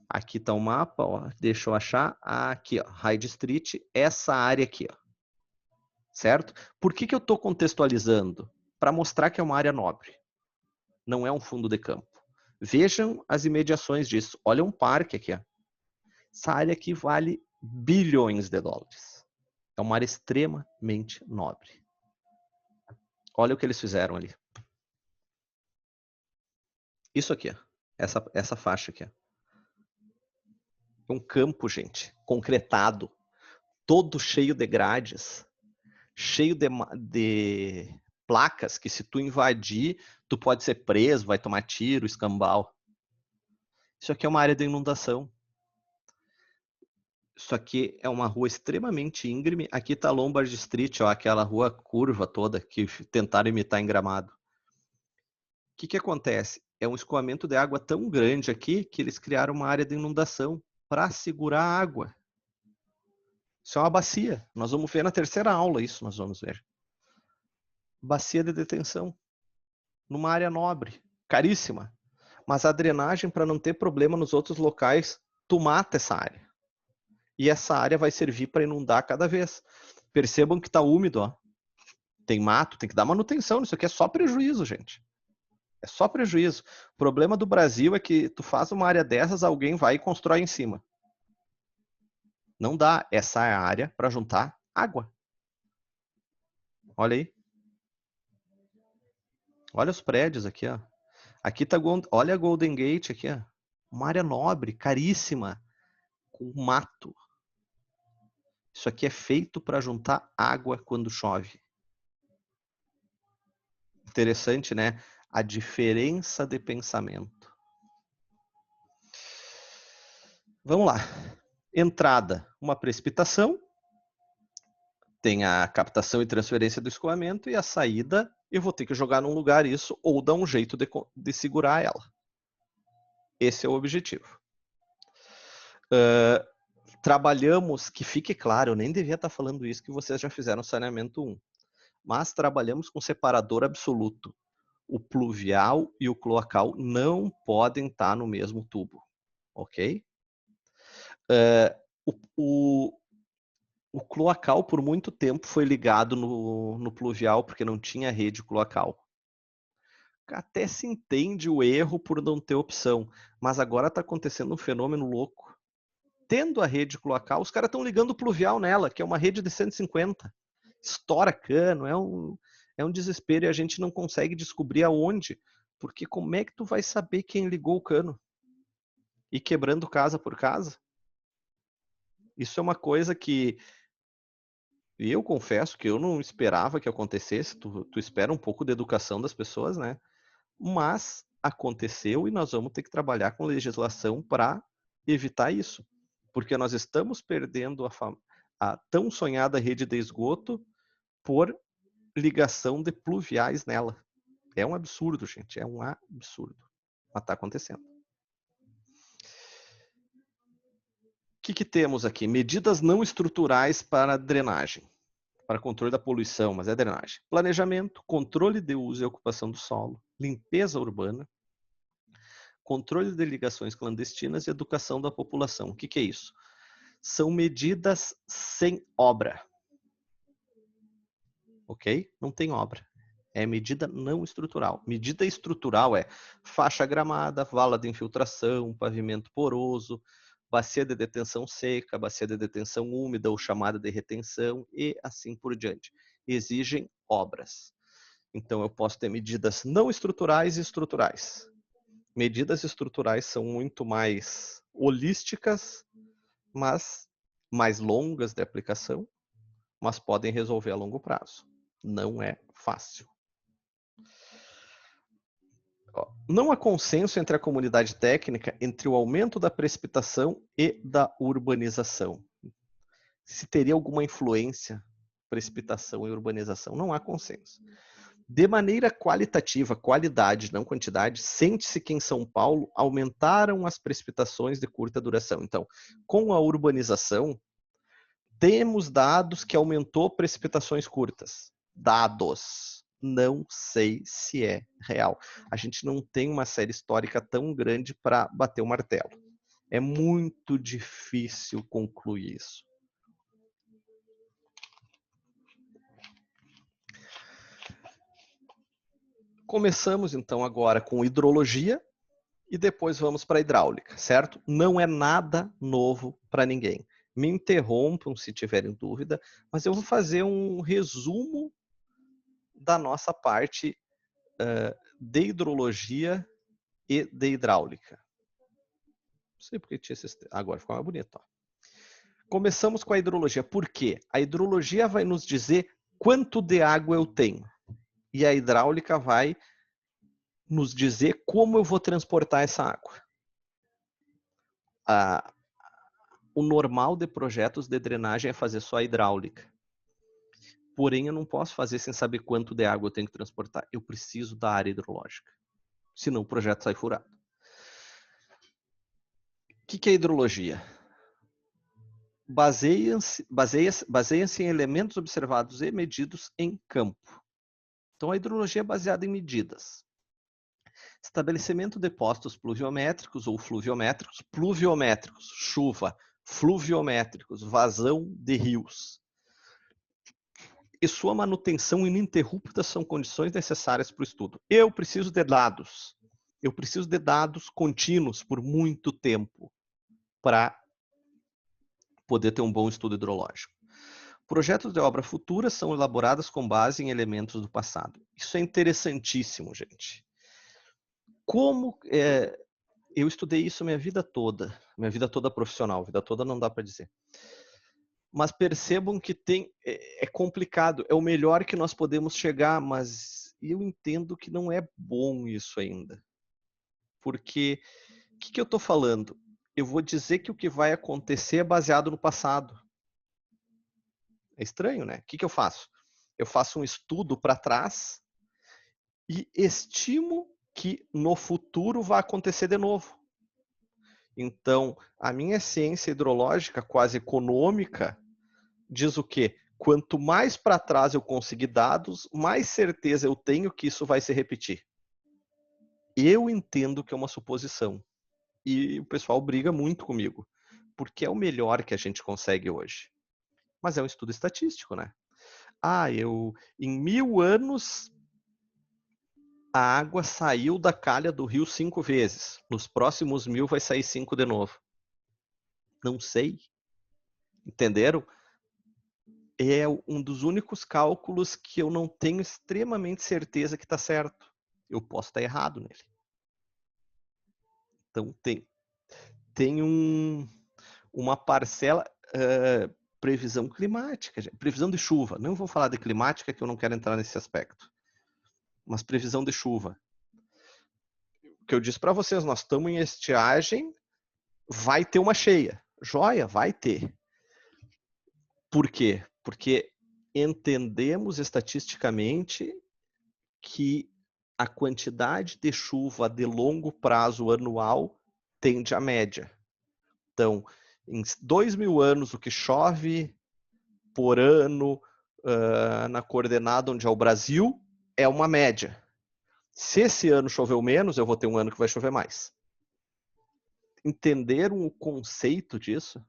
Aqui está o mapa, ó. Deixa eu achar. Aqui, ó, Hyde Street, essa área aqui, ó. Certo? Por que eu estou contextualizando? Para mostrar que é uma área nobre. Não é um fundo de campo. Vejam as imediações disso. Olha um parque aqui, ó. Essa área aqui vale bilhões de dólares. É uma área extremamente nobre. Olha o que eles fizeram ali. Isso aqui, ó. Essa faixa aqui, ó. Um campo, gente, concretado, todo cheio de grades, cheio de placas que se tu invadir, tu pode ser preso, vai tomar tiro, escambau. Isso aqui é uma área de inundação. Isso aqui é uma rua extremamente íngreme. Aqui está Lombard Street, ó, aquela rua curva toda que tentaram imitar em Gramado. O que acontece? É um escoamento de água tão grande aqui que eles criaram uma área de inundação para segurar a água. Isso é uma bacia. Nós vamos ver na terceira aula isso, nós vamos ver. Bacia de detenção. Numa área nobre. Caríssima. Mas a drenagem, para não ter problema nos outros locais, tu mata essa área. E essa área vai servir para inundar cada vez. Percebam que está úmido, ó. Tem mato, tem que dar manutenção. Isso aqui é só prejuízo, gente. É só prejuízo. O problema do Brasil é que tu faz uma área dessas, alguém vai e constrói em cima. Não dá essa área para juntar água. Olha aí. Olha os prédios aqui, ó. Aqui tá, olha a Golden Gate aqui, ó. Uma área nobre, caríssima, com mato. Isso aqui é feito para juntar água quando chove. Interessante, né? A diferença de pensamento. Vamos lá. Entrada, uma precipitação. Tem a captação e transferência do escoamento, e a saída, eu vou ter que jogar num lugar isso ou dar um jeito de segurar ela. Esse é o objetivo. Trabalhamos, que fique claro, eu nem devia estar falando isso, que vocês já fizeram saneamento 1, mas trabalhamos com separador absoluto. O pluvial e o cloacal não podem estar no mesmo tubo, ok? O cloacal, por muito tempo, foi ligado no pluvial, porque não tinha rede cloacal. Até se entende o erro por não ter opção, mas agora está acontecendo um fenômeno louco. Tendo a rede cloacal, os caras estão ligando o pluvial nela, que é uma rede de 150. Estoura cano, é um desespero, e a gente não consegue descobrir aonde, porque como é que tu vai saber quem ligou o cano? E quebrando casa por casa? Isso é uma coisa que eu confesso que eu não esperava que acontecesse. Tu espera um pouco de educação das pessoas, né? Mas aconteceu e nós vamos ter que trabalhar com legislação para evitar isso. Porque nós estamos perdendo a tão sonhada rede de esgoto por ligação de pluviais nela. É um absurdo, gente. É um absurdo. Mas está acontecendo. O que temos aqui? Medidas não estruturais para drenagem. Para controle da poluição, mas é drenagem. Planejamento, controle de uso e ocupação do solo, limpeza urbana, controle de ligações clandestinas e educação da população. O que é isso? São medidas sem obra. Ok? Não tem obra. É medida não estrutural. Medida estrutural é faixa gramada, vala de infiltração, pavimento poroso, bacia de detenção seca, bacia de detenção úmida ou chamada de retenção e assim por diante. Exigem obras. Então eu posso ter medidas não estruturais e estruturais. Medidas estruturais são muito mais holísticas, mas mais longas de aplicação. mas podem resolver a longo prazo. Não é fácil. Não há consenso entre a comunidade técnica entre o aumento da precipitação e da urbanização. Se teria alguma influência precipitação e urbanização, não há consenso. De maneira qualitativa, qualidade, não quantidade, sente-se que em São Paulo aumentaram as precipitações de curta duração. Então, com a urbanização, temos dados que aumentou precipitações curtas. Dados. Não sei se é real. A gente não tem uma série histórica tão grande para bater o martelo. É muito difícil concluir isso. Começamos então agora com hidrologia e depois vamos para a hidráulica, certo? Não é nada novo para ninguém. Me interrompam se tiverem dúvida, mas eu vou fazer um resumo da nossa parte de hidrologia e de hidráulica. Não sei porque tinha esses... Agora ficou mais bonito. Ó. Começamos com a hidrologia. Por quê? A hidrologia vai nos dizer quanto de água eu tenho. E a hidráulica vai nos dizer como eu vou transportar essa água. O normal de projetos de drenagem é fazer só a hidráulica. Porém, eu não posso fazer sem saber quanto de água eu tenho que transportar. Eu preciso da área hidrológica. Senão o projeto sai furado. O que é hidrologia? Baseia-se em elementos observados e medidos em campo. Então, a hidrologia é baseada em medidas. Estabelecimento de postos pluviométricos ou fluviométricos, pluviométricos, chuva, fluviométricos, vazão de rios. E sua manutenção ininterrupta são condições necessárias para o estudo. Eu preciso de dados. Eu preciso de dados contínuos por muito tempo para poder ter um bom estudo hidrológico. Projetos de obra futura são elaborados com base em elementos do passado. Isso é interessantíssimo, gente. Eu estudei isso minha vida toda profissional, vida toda não dá para dizer. Mas percebam que é complicado, é o melhor que nós podemos chegar, mas eu entendo que não é bom isso ainda. Porque, o que eu estou falando? Eu vou dizer que o que vai acontecer é baseado no passado. É estranho, né? O que eu faço? Eu faço um estudo para trás e estimo que no futuro vai acontecer de novo. Então, a minha ciência hidrológica, quase econômica, diz o quê? Quanto mais para trás eu conseguir dados, mais certeza eu tenho que isso vai se repetir. Eu entendo que é uma suposição. E o pessoal briga muito comigo, porque é o melhor que a gente consegue hoje. Mas é um estudo estatístico, né? Em 1000 anos, a água saiu da calha do rio 5 vezes. Nos próximos 1000 vai sair 5 de novo. Não sei. Entenderam? É um dos únicos cálculos que eu não tenho extremamente certeza que está certo. Eu posso estar errado nele. Então, tem uma parcela... previsão climática, previsão de chuva. Não vou falar de climática, que eu não quero entrar nesse aspecto. Mas previsão de chuva. O que eu disse para vocês, nós estamos em estiagem, vai ter uma cheia. Joia, vai ter. Por quê? Porque entendemos estatisticamente que a quantidade de chuva de longo prazo anual tende à média. Então, em 2000 anos, o que chove por ano na coordenada onde é o Brasil é uma média. Se esse ano choveu menos, eu vou ter um ano que vai chover mais. Entenderam o conceito disso?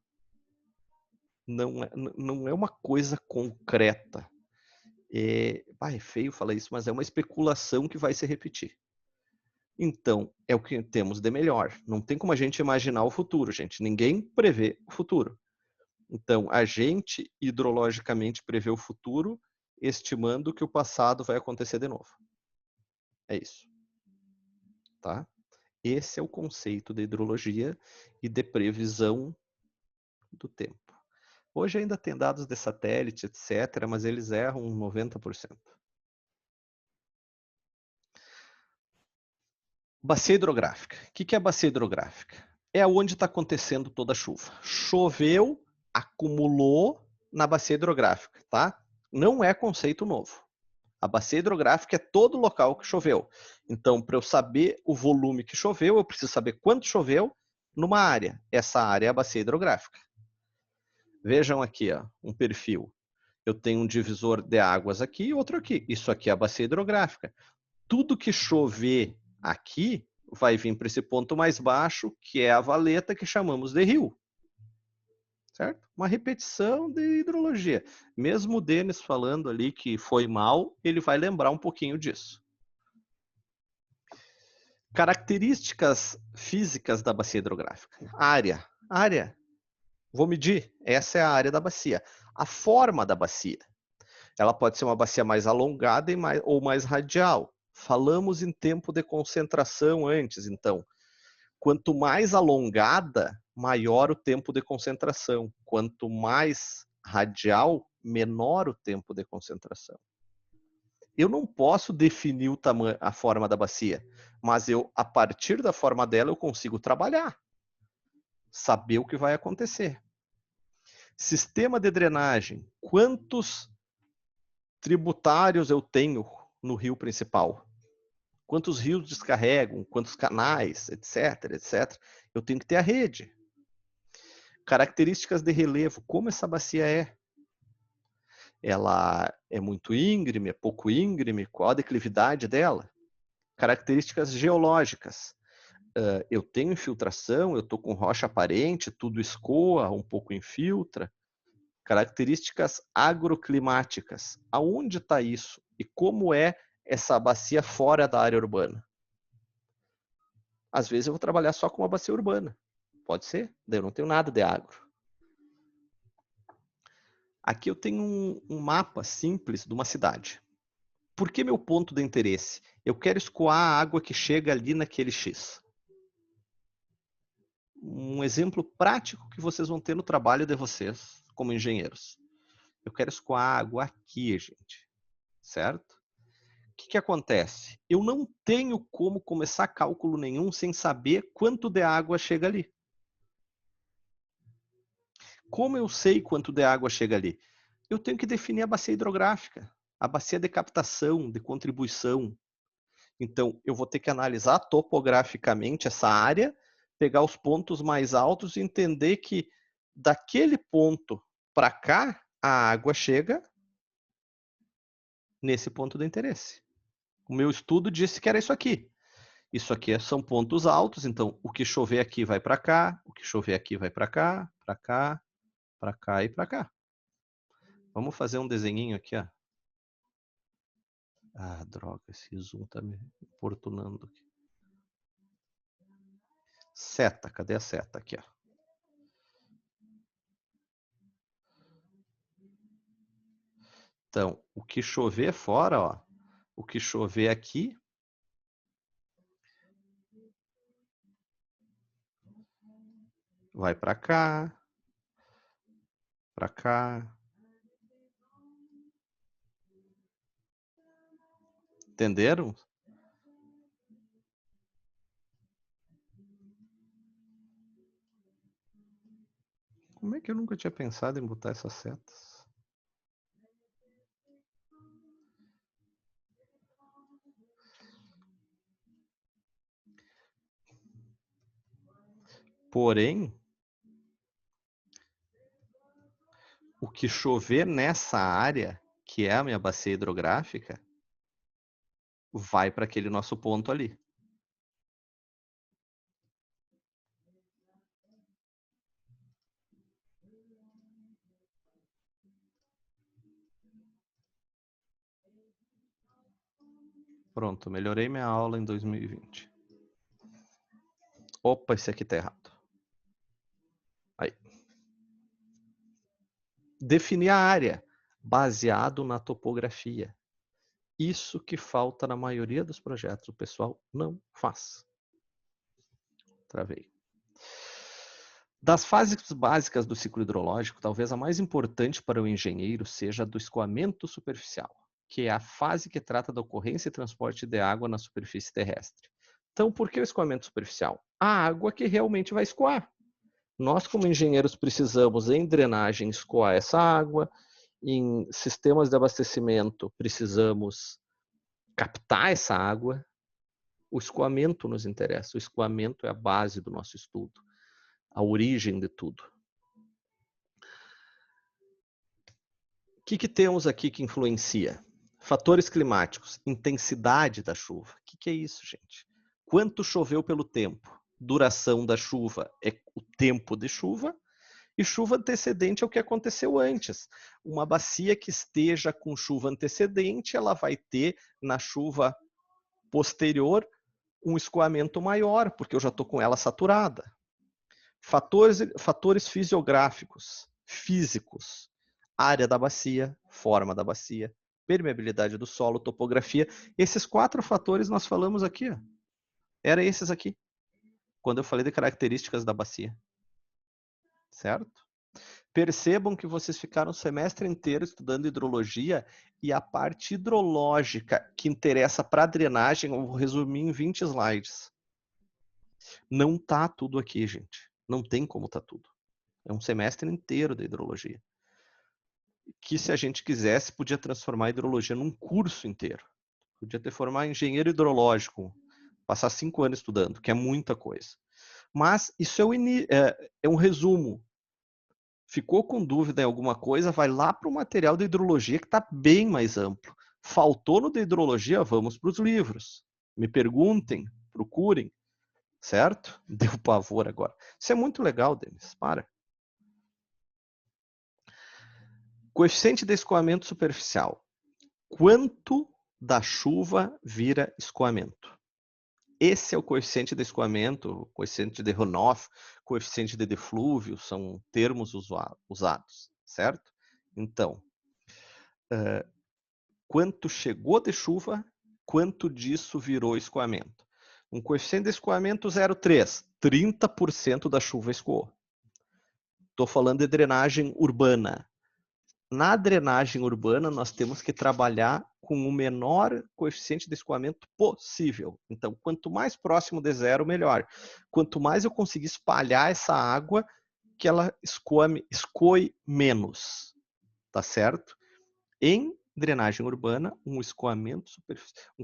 Não é uma coisa concreta. É feio falar isso, mas é uma especulação que vai se repetir. Então, é o que temos de melhor. Não tem como a gente imaginar o futuro, gente. Ninguém prevê o futuro. Então, a gente hidrologicamente prevê o futuro, estimando que o passado vai acontecer de novo. É isso. Tá? Esse é o conceito de hidrologia e de previsão do tempo. Hoje ainda tem dados de satélite, etc., mas eles erram 90%. Bacia hidrográfica. O que é a bacia hidrográfica? É onde está acontecendo toda a chuva. Choveu, acumulou na bacia hidrográfica, tá? Não é conceito novo. A bacia hidrográfica é todo local que choveu. Então, para eu saber o volume que choveu, eu preciso saber quanto choveu numa área. Essa área é a bacia hidrográfica. Vejam aqui, ó, um perfil. Eu tenho um divisor de águas aqui e outro aqui. Isso aqui é a bacia hidrográfica. Tudo que chover aqui vai vir para esse ponto mais baixo, que é a valeta, que chamamos de rio. Certo? Uma repetição de hidrologia. Mesmo o Denis falando ali que foi mal, ele vai lembrar um pouquinho disso. Características físicas da bacia hidrográfica. Área. Vou medir. Essa é a área da bacia. A forma da bacia. Ela pode ser uma bacia mais alongada ou mais radial. Falamos em tempo de concentração antes, então. Quanto mais alongada, maior o tempo de concentração. Quanto mais radial, menor o tempo de concentração. Eu não posso definir o tamanho, a forma da bacia, mas a partir da forma dela, eu consigo trabalhar, saber o que vai acontecer. Sistema de drenagem. Quantos tributários eu tenho no rio principal? Quantos rios descarregam? Quantos canais, etc, etc. Eu tenho que ter a rede. Características de relevo. Como essa bacia é? Ela é muito íngreme, é pouco íngreme? Qual a declividade dela? Características geológicas. Eu tenho infiltração, eu estou com rocha aparente, tudo escoa, um pouco infiltra. Características agroclimáticas. Aonde está isso? E como é essa bacia fora da área urbana? Às vezes eu vou trabalhar só com uma bacia urbana. Pode ser, daí eu não tenho nada de agro. Aqui eu tenho um mapa simples de uma cidade. Por que meu ponto de interesse? Eu quero escoar a água que chega ali naquele X. Um exemplo prático que vocês vão ter no trabalho de vocês como engenheiros. Eu quero escoar a água aqui, gente. Certo? O que acontece? Eu não tenho como começar cálculo nenhum sem saber quanto de água chega ali. Como eu sei quanto de água chega ali? Eu tenho que definir a bacia hidrográfica, a bacia de captação, de contribuição. Então, eu vou ter que analisar topograficamente essa área, pegar os pontos mais altos e entender que daquele ponto para cá, a água chega nesse ponto de interesse. O meu estudo disse que era isso aqui. Isso aqui são pontos altos, então o que chover aqui vai para cá, o que chover aqui vai para cá, para cá, para cá e para cá. Vamos fazer um desenhinho aqui, ó. Ah, droga, esse zoom tá me importunando aqui. Seta, cadê a seta aqui, ó? Então, o que chover fora, ó, o que chover aqui vai para cá, para cá. Entenderam? Como é que eu nunca tinha pensado em botar essas setas? Porém, o que chover nessa área, que é a minha bacia hidrográfica, vai para aquele nosso ponto ali. Pronto, melhorei minha aula em 2020. Opa, esse aqui tá errado. Aí. Definir a área baseado na topografia. Isso que falta na maioria dos projetos, o pessoal não faz. Travei. Das fases básicas do ciclo hidrológico, talvez a mais importante para o engenheiro seja a do escoamento superficial, que é a fase que trata da ocorrência e transporte de água na superfície terrestre. Então, por que o escoamento superficial? A água que realmente vai escoar. Nós, como engenheiros, precisamos, em drenagem, escoar essa água, em sistemas de abastecimento, precisamos captar essa água. O escoamento nos interessa. O escoamento é a base do nosso estudo, a origem de tudo. O que temos aqui que influencia? Fatores climáticos, intensidade da chuva. O que é isso, gente? Quanto choveu pelo tempo? Duração da chuva é o tempo de chuva, e chuva antecedente é o que aconteceu antes. Uma bacia que esteja com chuva antecedente, ela vai ter na chuva posterior um escoamento maior, porque eu já estou com ela saturada. Fatores fisiográficos, físicos. Área da bacia, forma da bacia, permeabilidade do solo, topografia. Esses 4 fatores nós falamos aqui. Ó. Era esses aqui, quando eu falei de características da bacia. Certo? Percebam que vocês ficaram o semestre inteiro estudando hidrologia e a parte hidrológica que interessa para a drenagem, eu vou resumir em 20 slides. Não tá tudo aqui, gente. Não tem como tá tudo. É um semestre inteiro de hidrologia. Que se a gente quisesse, podia transformar a hidrologia num curso inteiro. Podia ter formado engenheiro hidrológico, passar 5 anos estudando, que é muita coisa. Mas isso é um resumo. Ficou com dúvida em alguma coisa, vai lá para o material de hidrologia que está bem mais amplo. Faltou no de hidrologia, vamos para os livros. Me perguntem, procurem, certo? Deu pavor agora. Isso é muito legal, Denis, para. Coeficiente de escoamento superficial. Quanto da chuva vira escoamento? Esse é o coeficiente de escoamento, coeficiente de runoff, coeficiente de deflúvio, são termos usados, certo? Então, quanto chegou de chuva, quanto disso virou escoamento? Um coeficiente de escoamento 0,3, 30% da chuva escoou. Estou falando de drenagem urbana. Na drenagem urbana, nós temos que trabalhar com o menor coeficiente de escoamento possível. Então, quanto mais próximo de zero, melhor. Quanto mais eu conseguir espalhar essa água, que ela escoe menos. Tá certo? Em drenagem urbana, um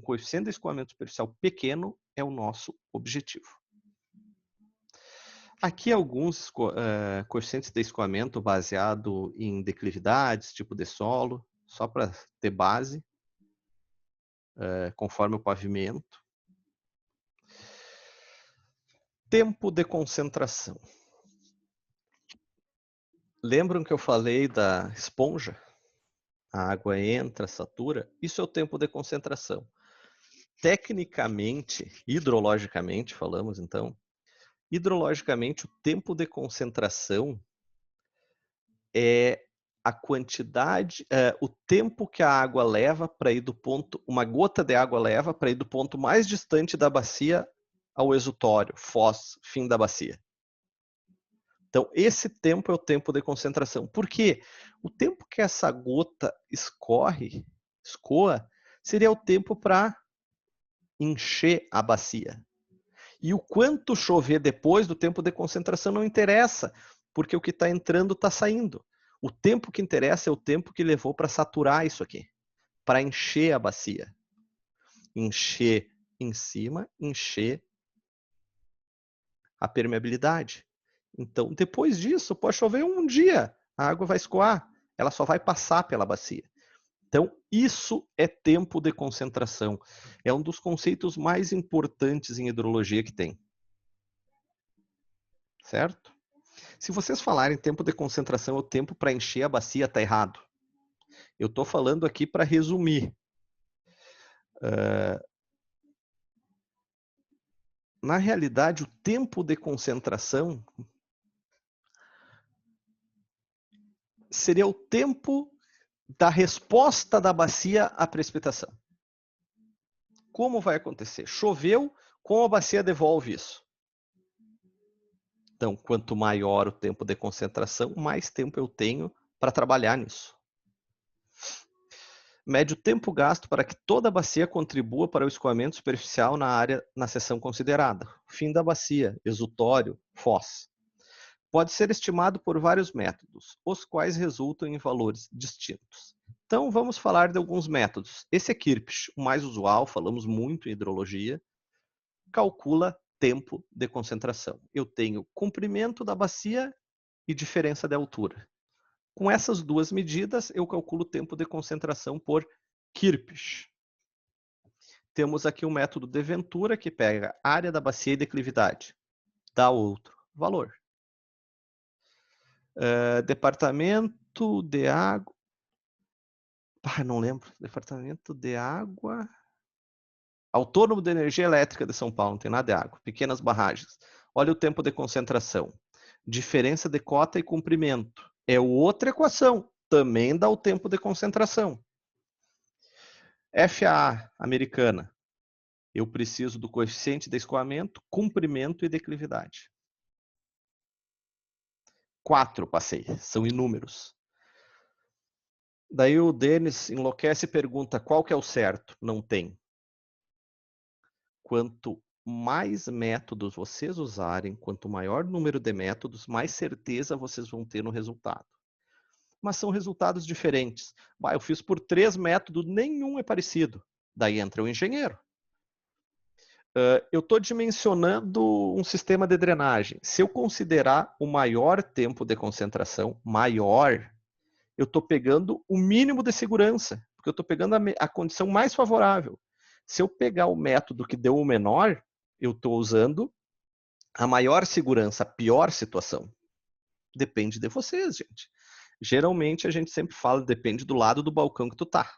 coeficiente de escoamento superficial pequeno é o nosso objetivo. Aqui alguns coeficientes de escoamento baseado em declividades, tipo de solo, só para ter base, conforme o pavimento. Tempo de concentração. Lembram que eu falei da esponja? A água entra, satura. Isso é o tempo de concentração. Tecnicamente, hidrologicamente, falamos então, hidrologicamente, o tempo de concentração é a quantidade, o tempo que a água leva para ir do ponto, uma gota de água leva para ir do ponto mais distante da bacia ao exutório, foz, fim da bacia. Então, esse tempo é o tempo de concentração. Por quê? O tempo que essa gota escoa, seria o tempo para encher a bacia. E o quanto chover depois do tempo de concentração não interessa, porque o que está entrando está saindo. O tempo que interessa é o tempo que levou para saturar isso aqui, para encher a bacia. Encher em cima, encher a permeabilidade. Então, depois disso, pode chover um dia, a água vai escoar, ela só vai passar pela bacia. Então, isso é tempo de concentração. É um dos conceitos mais importantes em hidrologia que tem. Certo? Se vocês falarem tempo de concentração é o tempo para encher a bacia, está errado. Eu estou falando aqui para resumir. Na realidade, o tempo de concentração seria o tempo da resposta da bacia à precipitação. Como vai acontecer? Choveu, como a bacia devolve isso? Então, quanto maior o tempo de concentração, mais tempo eu tenho para trabalhar nisso. Mede o tempo gasto para que toda a bacia contribua para o escoamento superficial na seção considerada. Fim da bacia, exutório, foz. Pode ser estimado por vários métodos, os quais resultam em valores distintos. Então, vamos falar de alguns métodos. Esse é Kirchhoff, o mais usual, falamos muito em hidrologia. Calcula tempo de concentração. Eu tenho comprimento da bacia e diferença de altura. Com essas duas medidas, eu calculo o tempo de concentração por Kirchhoff. Temos aqui o método de Ventura, que pega área da bacia e declividade. Dá outro valor. Departamento de água. Não lembro. Departamento de água. Autônomo de Energia Elétrica de São Paulo, não tem nada de água. Pequenas barragens. Olha o tempo de concentração. Diferença de cota e comprimento. É outra equação. Também dá o tempo de concentração. FAA americana. Eu preciso do coeficiente de escoamento, comprimento e declividade. 4 passei. São inúmeros. Daí o Denis enlouquece e pergunta qual que é o certo. Não tem. Quanto mais métodos vocês usarem, quanto maior número de métodos, mais certeza vocês vão ter no resultado. Mas são resultados diferentes. Eu fiz por 3 métodos, nenhum é parecido. Daí entra o engenheiro. Eu estou dimensionando um sistema de drenagem. Se eu considerar o maior tempo de concentração, maior, eu estou pegando o mínimo de segurança, porque eu estou pegando a condição mais favorável. Se eu pegar o método que deu o menor, eu estou usando a maior segurança, a pior situação. Depende de vocês, gente. Geralmente a gente sempre fala, depende do lado do balcão que tu tá.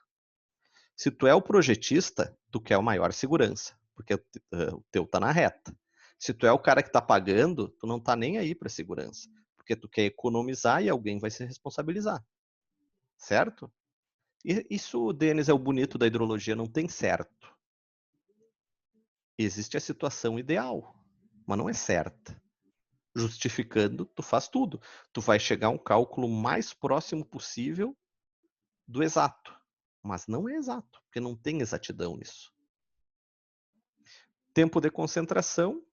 Se tu é o projetista, tu quer a maior segurança, porque o teu tá na reta. Se tu é o cara que tá pagando, tu não tá nem aí para segurança, porque tu quer economizar e alguém vai se responsabilizar. Certo? E isso, Denis, é o bonito da hidrologia, não tem certo. Existe a situação ideal, mas não é certa. Justificando, tu faz tudo. Tu vai chegar a um cálculo mais próximo possível do exato. Mas não é exato, porque não tem exatidão nisso. Tempo de concentração.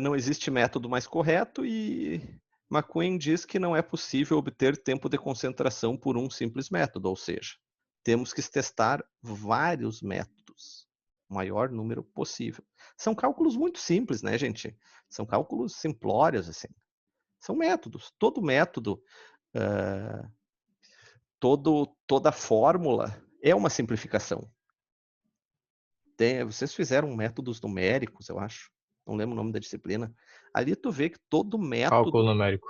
Não existe método mais correto e McQueen diz que não é possível obter tempo de concentração por um simples método, ou seja, temos que testar vários métodos, o maior número possível. São cálculos muito simples, né, gente? São cálculos simplórios, assim. São métodos. Todo método, toda fórmula é uma simplificação. Vocês fizeram métodos numéricos, eu acho. Não lembro o nome da disciplina. Ali tu vê que todo método... Cálculo numérico.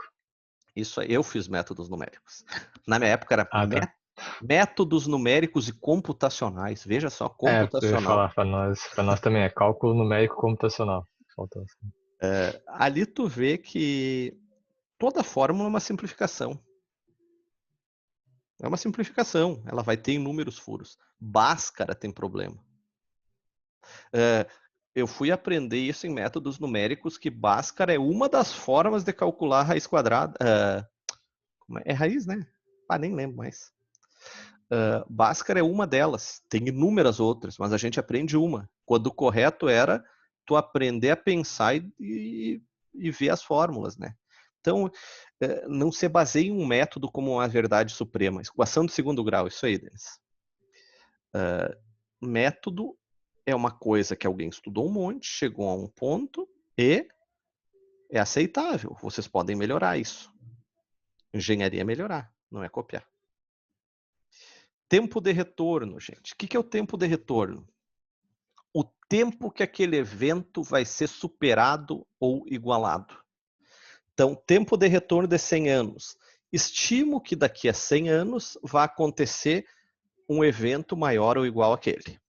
Isso aí, eu fiz métodos numéricos. Na minha época era Tá. métodos numéricos e computacionais. Veja só, computacional. Eu ia falar, para nós também é cálculo numérico computacional. Ali tu vê que toda fórmula é uma simplificação. É uma simplificação. Ela vai ter inúmeros furos. Bhaskara tem problema. Eu fui aprender isso em métodos numéricos, que Bhaskara é uma das formas de calcular a raiz quadrada. É raiz, né? Nem lembro mais. Bhaskara é uma delas. Tem inúmeras outras, mas a gente aprende uma. Quando o correto era tu aprender a pensar e ver as fórmulas, né? Então, não se baseia em um método como uma verdade suprema. Equação de segundo grau, isso aí, Denis. Método é uma coisa que alguém estudou um monte, chegou a um ponto e é aceitável. Vocês podem melhorar isso. Engenharia é melhorar, não é copiar. Tempo de retorno, gente. O que é o tempo de retorno? O tempo que aquele evento vai ser superado ou igualado. Então, tempo de retorno de 100 anos. Estimo que daqui a 100 anos vai acontecer um evento maior ou igual àquele.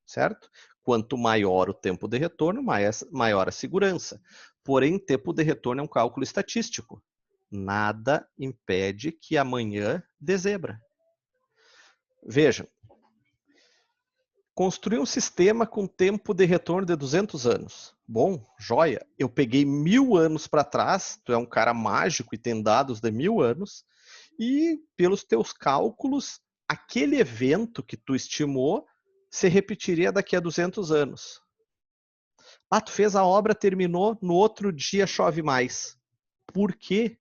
Certo? Quanto maior o tempo de retorno, maior a segurança. Porém, tempo de retorno é um cálculo estatístico. Nada impede que amanhã dê zebra. Vejam, construir um sistema com tempo de retorno de 200 anos. Bom, joia. Eu peguei 1000 anos para trás, tu é um cara mágico e tem dados de 1000 anos, e pelos teus cálculos, aquele evento que tu estimou se repetiria daqui a 200 anos. Ah, tu fez a obra, terminou, no outro dia chove mais. Por quê?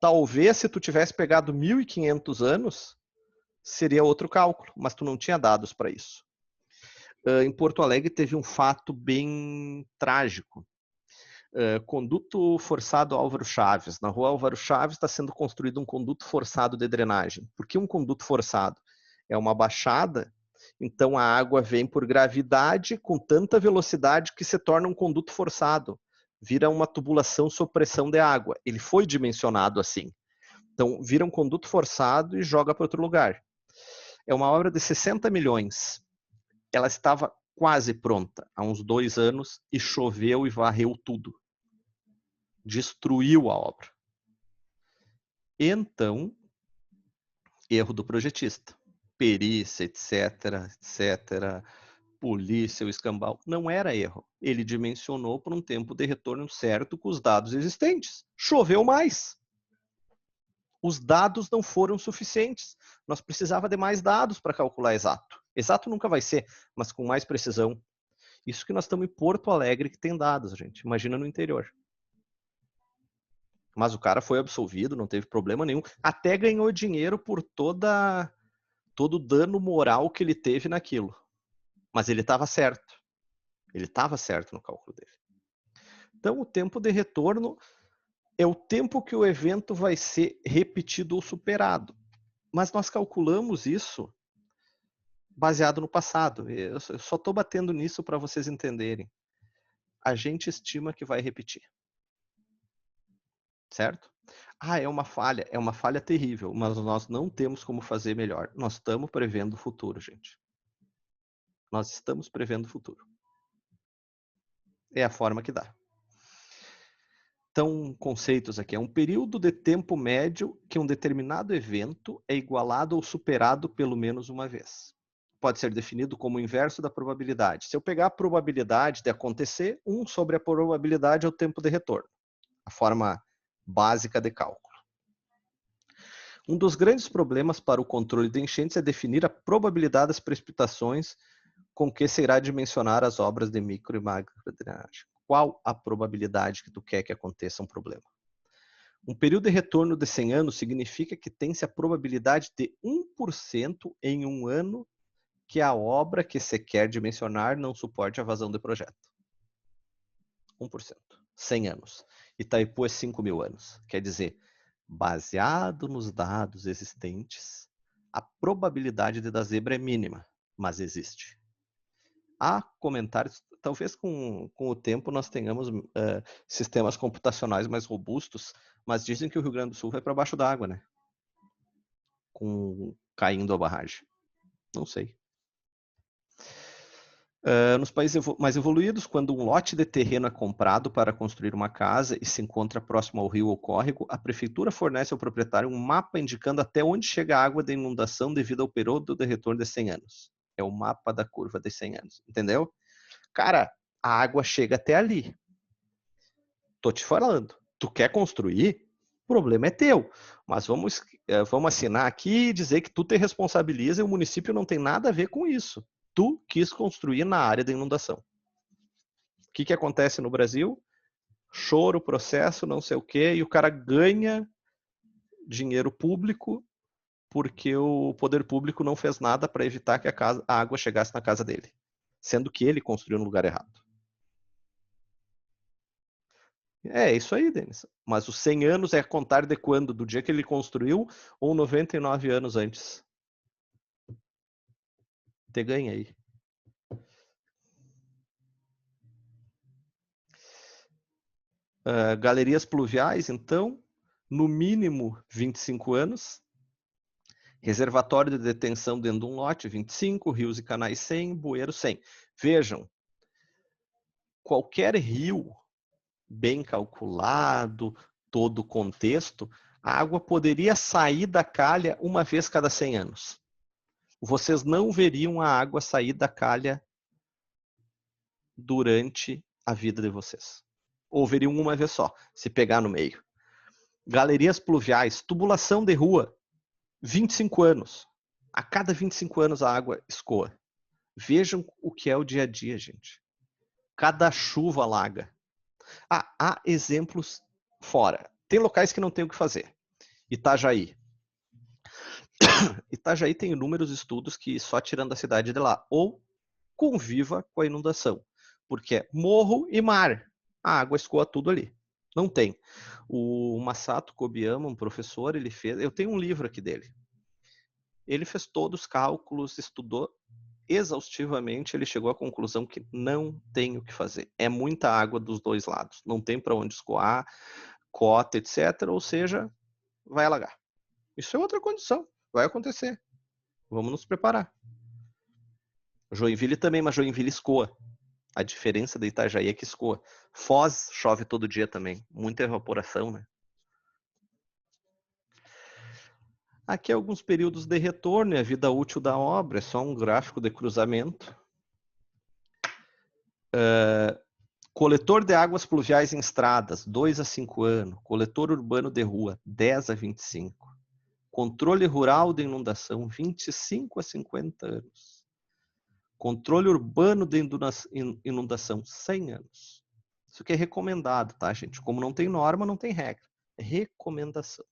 Talvez se tu tivesse pegado 1500 anos, seria outro cálculo, mas tu não tinha dados para isso. Em Porto Alegre teve um fato bem trágico. Conduto forçado Álvaro Chaves. Na rua Álvaro Chaves está sendo construído um conduto forçado de drenagem. Por que um conduto forçado? É uma baixada, então a água vem por gravidade com tanta velocidade que se torna um conduto forçado. Vira uma tubulação sob pressão de água. Ele foi dimensionado assim. Então, vira um conduto forçado e joga para outro lugar. É uma obra de 60 milhões. Ela estava quase pronta há uns 2 anos e choveu e varreu tudo. Destruiu a obra. Então, erro do projetista. Perícia, etc, etc, polícia, o escambau. Não era erro. Ele dimensionou por um tempo de retorno certo com os dados existentes. Choveu mais. Os dados não foram suficientes. Nós precisava de mais dados para calcular exato. Exato nunca vai ser, mas com mais precisão. Isso que nós estamos em Porto Alegre que tem dados, gente. Imagina no interior. Mas o cara foi absolvido, não teve problema nenhum. Até ganhou dinheiro por todo o dano moral que ele teve naquilo. Mas ele estava certo. Ele estava certo no cálculo dele. Então, o tempo de retorno é o tempo que o evento vai ser repetido ou superado. Mas nós calculamos isso baseado no passado. Eu só estou batendo nisso para vocês entenderem. A gente estima que vai repetir. Certo? Ah, é uma falha terrível, mas nós não temos como fazer melhor. Nós estamos prevendo o futuro, gente. Nós estamos prevendo o futuro. É a forma que dá. Então, conceitos aqui. É um período de tempo médio que um determinado evento é igualado ou superado pelo menos uma vez. Pode ser definido como o inverso da probabilidade. Se eu pegar a probabilidade de acontecer, 1 sobre a probabilidade é o tempo de retorno. A forma básica de cálculo. Um dos grandes problemas para o controle de enchentes é definir a probabilidade das precipitações com que se irá dimensionar as obras de micro e macro drenagem. Qual a probabilidade que tu quer que aconteça um problema? Um período de retorno de 100 anos significa que tem-se a probabilidade de 1% em um ano que a obra que se quer dimensionar não suporte a vazão de projeto. 1%. 100 anos. Itaipu é 5.000 anos. Quer dizer, baseado nos dados existentes, a probabilidade de dar zebra é mínima, mas existe. Há comentários, talvez com o tempo nós tenhamos sistemas computacionais mais robustos, mas dizem que o Rio Grande do Sul vai para baixo d'água, né? Caindo a barragem. Não sei. Nos países mais evoluídos, quando um lote de terreno é comprado para construir uma casa e se encontra próximo ao rio ou córrego, a prefeitura fornece ao proprietário um mapa indicando até onde chega a água da inundação devido ao período de retorno de 100 anos. É o mapa da curva de 100 anos, entendeu? Cara, a água chega até ali. Tô te falando. Tu quer construir? O problema é teu. Mas vamos assinar aqui e dizer que tu te responsabiliza e o município não tem nada a ver com isso. Tu quis construir na área da inundação. O que acontece no Brasil? Choro, processo, não sei o quê, e o cara ganha dinheiro público porque o poder público não fez nada para evitar que a água chegasse na casa dele, sendo que ele construiu no lugar errado. É isso aí, Denis. Mas os 100 anos é a contar de quando? Do dia que ele construiu ou 99 anos antes? Te ganha aí. Galerias pluviais, então, no mínimo 25 anos. Reservatório de detenção dentro de um lote, 25, rios e canais 100, bueiro 100. Vejam, qualquer rio bem calculado, todo o contexto, a água poderia sair da calha uma vez cada 100 anos. Vocês não veriam a água sair da calha durante a vida de vocês. Ou veriam uma vez só, se pegar no meio. Galerias pluviais, tubulação de rua, 25 anos. A cada 25 anos a água escoa. Vejam o que é o dia a dia, gente. Cada chuva alaga. Há exemplos fora. Tem locais que não tem o que fazer. Itajaí. Itajaí tem inúmeros estudos que só tirando a cidade de lá. Ou conviva com a inundação. Porque é morro e mar. A água escoa tudo ali. Não tem. O Masato Kobayama, um professor, ele fez... Eu tenho um livro aqui dele. Ele fez todos os cálculos, estudou exaustivamente, ele chegou à conclusão que não tem o que fazer. É muita água dos dois lados. Não tem para onde escoar, cota, etc. Ou seja, vai alagar. Isso é outra condição. Vai acontecer. Vamos nos preparar. Joinville também, mas Joinville escoa. A diferença da Itajaí é que escoa. Foz chove todo dia também. Muita evaporação, né? Aqui alguns períodos de retorno e a vida útil da obra. É só um gráfico de cruzamento. Coletor de águas pluviais em estradas, 2 a 5 anos. Coletor urbano de rua, 10 a 25. Controle rural de inundação, 25 a 50 anos. Controle urbano de inundação, 100 anos. Isso aqui é recomendado, tá, gente? Como não tem norma, não tem regra. É recomendação.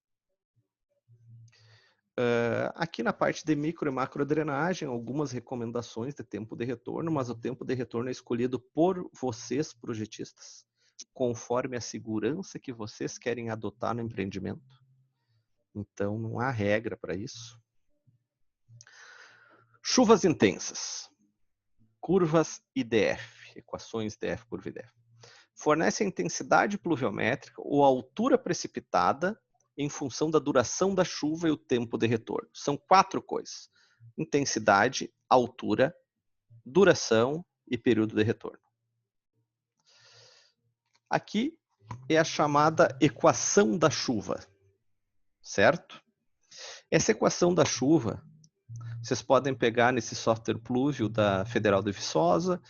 Aqui na parte de micro e macro drenagem, algumas recomendações de tempo de retorno, mas o tempo de retorno é escolhido por vocês, projetistas, conforme a segurança que vocês querem adotar no empreendimento. Então, não há regra para isso. Chuvas intensas. Curvas IDF, equações DF curva IDF. Fornece a intensidade pluviométrica ou a altura precipitada em função da duração da chuva e o tempo de retorno. São 4 coisas: intensidade, altura, duração e período de retorno. Aqui é a chamada equação da chuva, certo? Essa equação da chuva, vocês podem pegar nesse software Pluvio da Federal de Viçosa.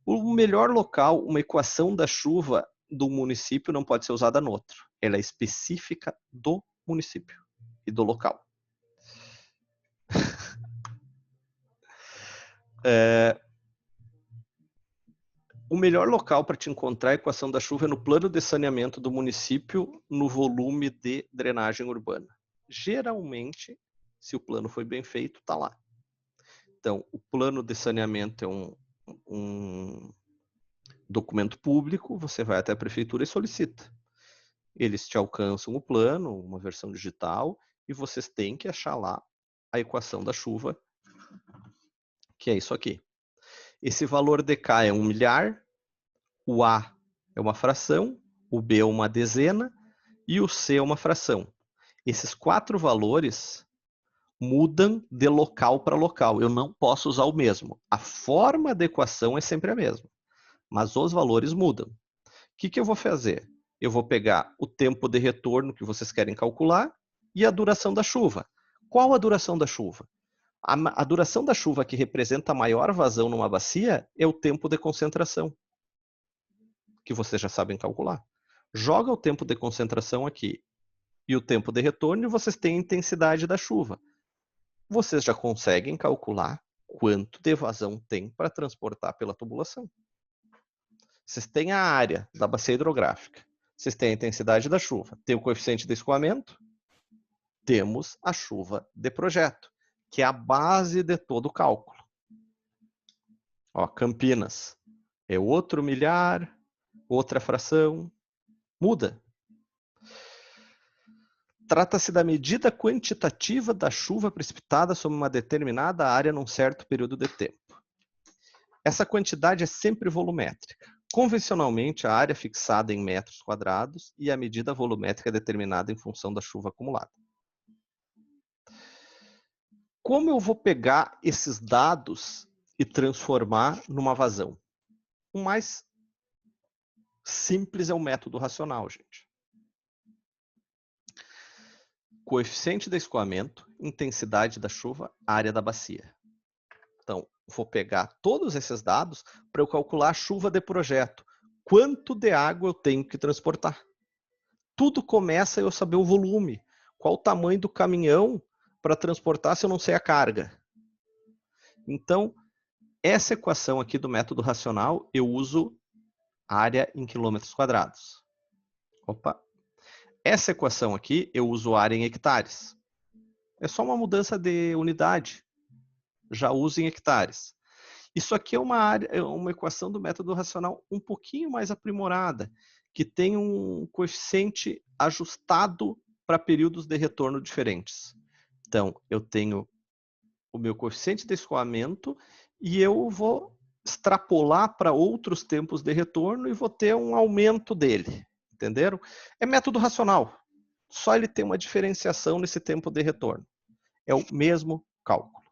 O melhor local, uma equação da chuva do município não pode ser usada no outro. Ela é específica do município e do local. O melhor local para te encontrar a equação da chuva é no plano de saneamento do município, no volume de drenagem urbana. Geralmente, se o plano foi bem feito, está lá. Então, o plano de saneamento é um documento público, você vai até a prefeitura e solicita. Eles te alcançam o plano, uma versão digital, e vocês têm que achar lá a equação da chuva, que é isso aqui. Esse valor de K é 1 milhar, o A é uma fração, o B é uma dezena e o C é uma fração. Esses 4 valores mudam de local para local. Eu não posso usar o mesmo. A forma da equação é sempre a mesma, mas os valores mudam. O que eu vou fazer? Eu vou pegar o tempo de retorno que vocês querem calcular e a duração da chuva. Qual a duração da chuva? A duração da chuva que representa a maior vazão numa bacia é o tempo de concentração, que vocês já sabem calcular. Joga o tempo de concentração aqui e o tempo de retorno e vocês têm a intensidade da chuva. Vocês já conseguem calcular quanto de vazão tem para transportar pela tubulação. Vocês têm a área da bacia hidrográfica, vocês têm a intensidade da chuva, tem o coeficiente de escoamento, temos a chuva de projeto, que é a base de todo o cálculo. Ó, Campinas é outro milhar, outra fração, muda. Trata-se da medida quantitativa da chuva precipitada sobre uma determinada área num certo período de tempo. Essa quantidade é sempre volumétrica. Convencionalmente, a área é fixada em metros quadrados e a medida volumétrica é determinada em função da chuva acumulada. Como eu vou pegar esses dados e transformar numa vazão? O mais simples é o método racional, gente. Coeficiente de escoamento, intensidade da chuva, área da bacia. Então, vou pegar todos esses dados para eu calcular a chuva de projeto. quanto de água eu tenho que transportar. Tudo começa eu saber o volume. Qual o tamanho do caminhão para transportar se eu não sei a carga. Então, essa equação aqui do método racional, eu uso área em quilômetros quadrados. Opa! Essa equação aqui, eu uso área em hectares. É só uma mudança de unidade. Já uso em hectares. Isso aqui é uma equação do método racional um pouquinho mais aprimorada, que tem um coeficiente ajustado para períodos de retorno diferentes. Então, eu tenho o meu coeficiente de escoamento e eu vou extrapolar para outros tempos de retorno e vou ter um aumento dele. Entenderam? É método racional. Só ele tem uma diferenciação nesse tempo de retorno. É o mesmo cálculo.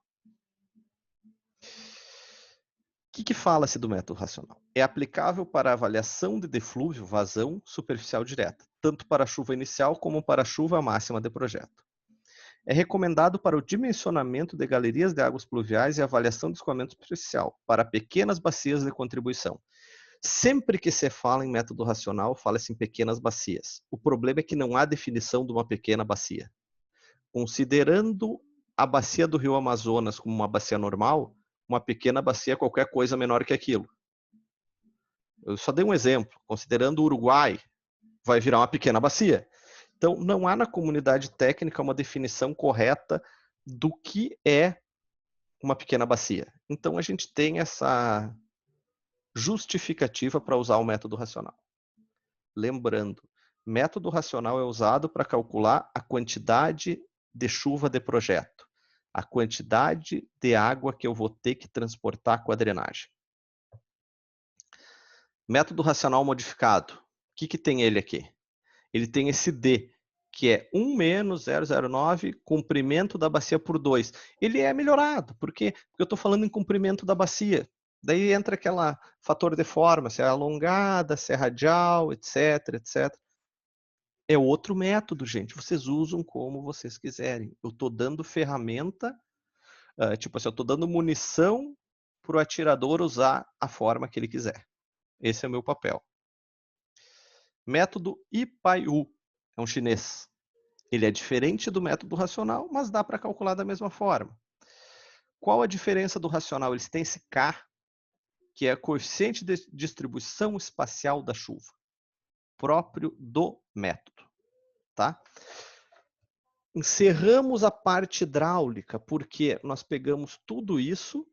O que fala-se do método racional? É aplicável para a avaliação de deflúvio, vazão superficial direta, tanto para a chuva inicial como para a chuva máxima de projeto. É recomendado para o dimensionamento de galerias de águas pluviais e avaliação de escoamento superficial, para pequenas bacias de contribuição. Sempre que se fala em método racional, fala-se em pequenas bacias. O problema é que não há definição de uma pequena bacia. Considerando a bacia do Rio Amazonas como uma bacia normal, uma pequena bacia é qualquer coisa menor que aquilo. Eu só dei um exemplo. Considerando o Uruguai, vai virar uma pequena bacia. Então, não há na comunidade técnica uma definição correta do que é uma pequena bacia. Então, a gente tem essa justificativa para usar o método racional. Lembrando, método racional é usado para calcular a quantidade de chuva de projeto, a quantidade de água que eu vou ter que transportar com a drenagem. Método racional modificado. O que tem ele aqui? Ele tem esse D, que é 1 menos 0,09 comprimento da bacia por 2. Ele é melhorado. Por quê? Porque eu estou falando em comprimento da bacia. Daí entra aquele fator de forma, se é alongada, se é radial, etc, etc. É outro método, gente. Vocês usam como vocês quiserem. Eu estou dando ferramenta, tipo assim, eu estou dando munição para o atirador usar a forma que ele quiser. Esse é o meu papel. Método Ipaiú. É um chinês. Ele é diferente do método racional, mas dá para calcular da mesma forma. Qual a diferença do racional? Eles têm esse K, que é coeficiente de distribuição espacial da chuva, próprio do método. Tá? Encerramos a parte hidráulica, porque nós pegamos tudo isso,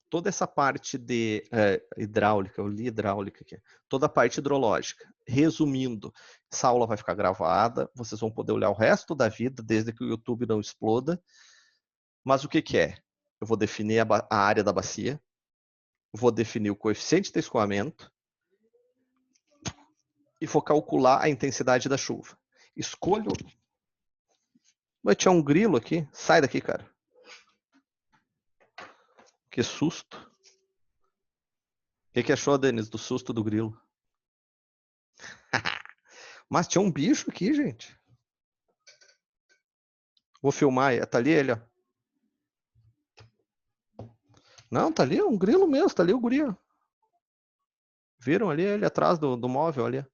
toda essa parte de hidráulica, eu li hidráulica aqui, toda a parte hidrológica. Resumindo, essa aula vai ficar gravada, vocês vão poder olhar o resto da vida, desde que o YouTube não exploda. Mas o que é? Eu vou definir a área da bacia, vou definir o coeficiente de escoamento e vou calcular a intensidade da chuva. Escolho... Vai tinha um grilo aqui? Sai daqui, cara. Que susto. O que achou, Denis, do susto do grilo? Mas tinha um bicho aqui, gente. Vou filmar. Tá ali ele, ó. Não, tá ali, um grilo mesmo. Tá ali o guri, ó. Viram ali ele atrás do móvel ali?